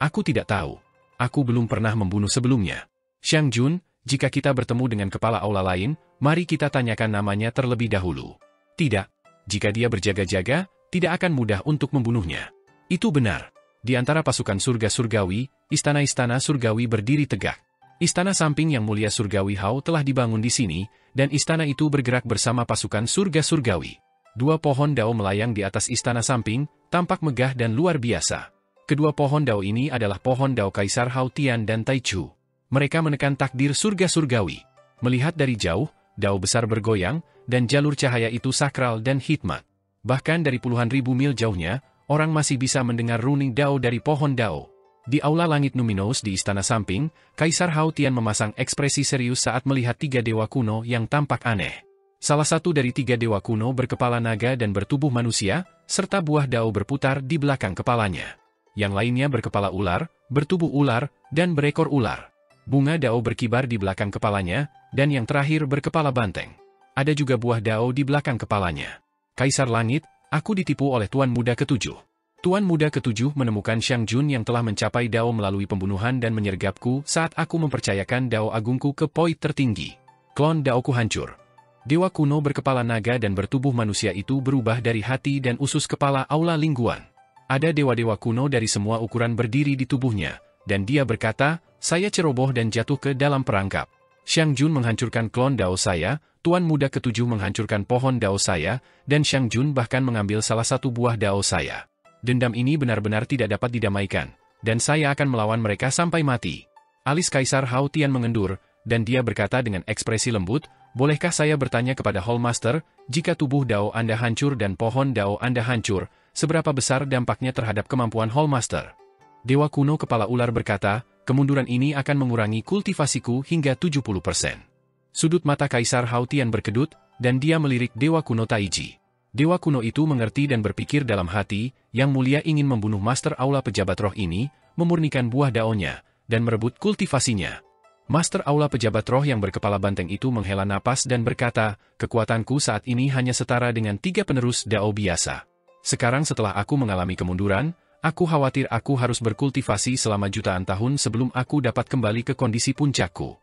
Aku tidak tahu. Aku belum pernah membunuh sebelumnya. Xiang Jun, jika kita bertemu dengan kepala aula lain, mari kita tanyakan namanya terlebih dahulu. Tidak. Jika dia berjaga-jaga, tidak akan mudah untuk membunuhnya. Itu benar. Di antara pasukan surga surgawi, istana-istana surgawi berdiri tegak. Istana samping yang mulia surgawi Hao telah dibangun di sini, dan istana itu bergerak bersama pasukan surga surgawi. Dua pohon dao melayang di atas istana samping, tampak megah dan luar biasa. Kedua pohon dao ini adalah pohon dao Kaisar Hao Tian dan Tai Chu. Mereka menekan takdir surga surgawi. Melihat dari jauh, dao besar bergoyang, dan jalur cahaya itu sakral dan hikmat. Bahkan dari puluhan ribu mil jauhnya, orang masih bisa mendengar runing dao dari pohon dao. Di aula langit numinous di istana samping, Kaisar Hao Tian memasang ekspresi serius saat melihat tiga dewa kuno yang tampak aneh. Salah satu dari tiga dewa kuno berkepala naga dan bertubuh manusia, serta buah dao berputar di belakang kepalanya. Yang lainnya berkepala ular, bertubuh ular, dan berekor ular. Bunga dao berkibar di belakang kepalanya, dan yang terakhir berkepala banteng. Ada juga buah dao di belakang kepalanya. Kaisar Langit, aku ditipu oleh Tuan Muda Ketujuh. Tuan Muda Ketujuh menemukan Xiang Jun yang telah mencapai dao melalui pembunuhan dan menyergapku saat aku mempercayakan dao agungku ke poin tertinggi. Klon daoku hancur. Dewa kuno berkepala naga dan bertubuh manusia itu berubah dari hati dan usus kepala aula lingguan. Ada dewa-dewa kuno dari semua ukuran berdiri di tubuhnya, dan dia berkata, saya ceroboh dan jatuh ke dalam perangkap. Xiang Jun menghancurkan klon dao saya, Tuan Muda Ketujuh menghancurkan pohon dao saya, dan Xiang Jun bahkan mengambil salah satu buah dao saya. Dendam ini benar-benar tidak dapat didamaikan, dan saya akan melawan mereka sampai mati. Alis Kaisar Hao Tian mengendur, dan dia berkata dengan ekspresi lembut, bolehkah saya bertanya kepada Hallmaster, jika tubuh dao Anda hancur dan pohon dao Anda hancur, seberapa besar dampaknya terhadap kemampuan Hallmaster? Dewa kuno kepala ular berkata, kemunduran ini akan mengurangi kultivasiku hingga 70%. Sudut mata Kaisar Hao Tian berkedut, dan dia melirik Dewa kuno Taiji. Dewa kuno itu mengerti dan berpikir dalam hati, Yang Mulia ingin membunuh Master Aula Pejabat Roh ini, memurnikan buah daonya, dan merebut kultivasinya. Master Aula Pejabat Roh yang berkepala banteng itu menghela napas dan berkata, kekuatanku saat ini hanya setara dengan 3 penerus dao biasa. Sekarang setelah aku mengalami kemunduran, aku khawatir aku harus berkultivasi selama jutaan tahun sebelum aku dapat kembali ke kondisi puncakku.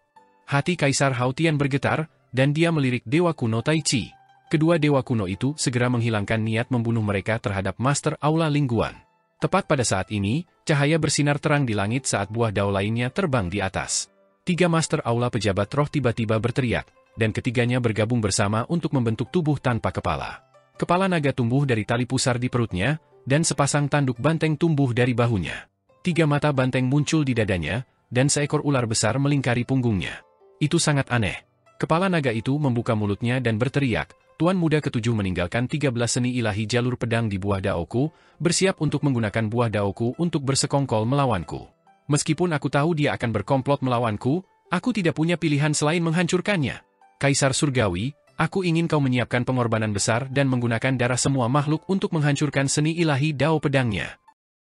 Hati Kaisar Hao Tian bergetar, dan dia melirik Dewa kuno Tai Chi. Kedua dewa kuno itu segera menghilangkan niat membunuh mereka terhadap Master Aula Lingguan. Tepat pada saat ini, cahaya bersinar terang di langit saat buah dao lainnya terbang di atas. 3 Master Aula Pejabat Roh tiba-tiba berteriak, dan ketiganya bergabung bersama untuk membentuk tubuh tanpa kepala. Kepala naga tumbuh dari tali pusar di perutnya, dan sepasang tanduk banteng tumbuh dari bahunya. 3 mata banteng muncul di dadanya, dan seekor ular besar melingkari punggungnya. Itu sangat aneh. Kepala naga itu membuka mulutnya dan berteriak, Tuan Muda Ketujuh meninggalkan 13 seni ilahi jalur pedang di buah daoku, bersiap untuk menggunakan buah daoku untuk bersekongkol melawanku. Meskipun aku tahu dia akan berkomplot melawanku, aku tidak punya pilihan selain menghancurkannya. Kaisar Surgawi, aku ingin kau menyiapkan pengorbanan besar dan menggunakan darah semua makhluk untuk menghancurkan seni ilahi dao pedangnya.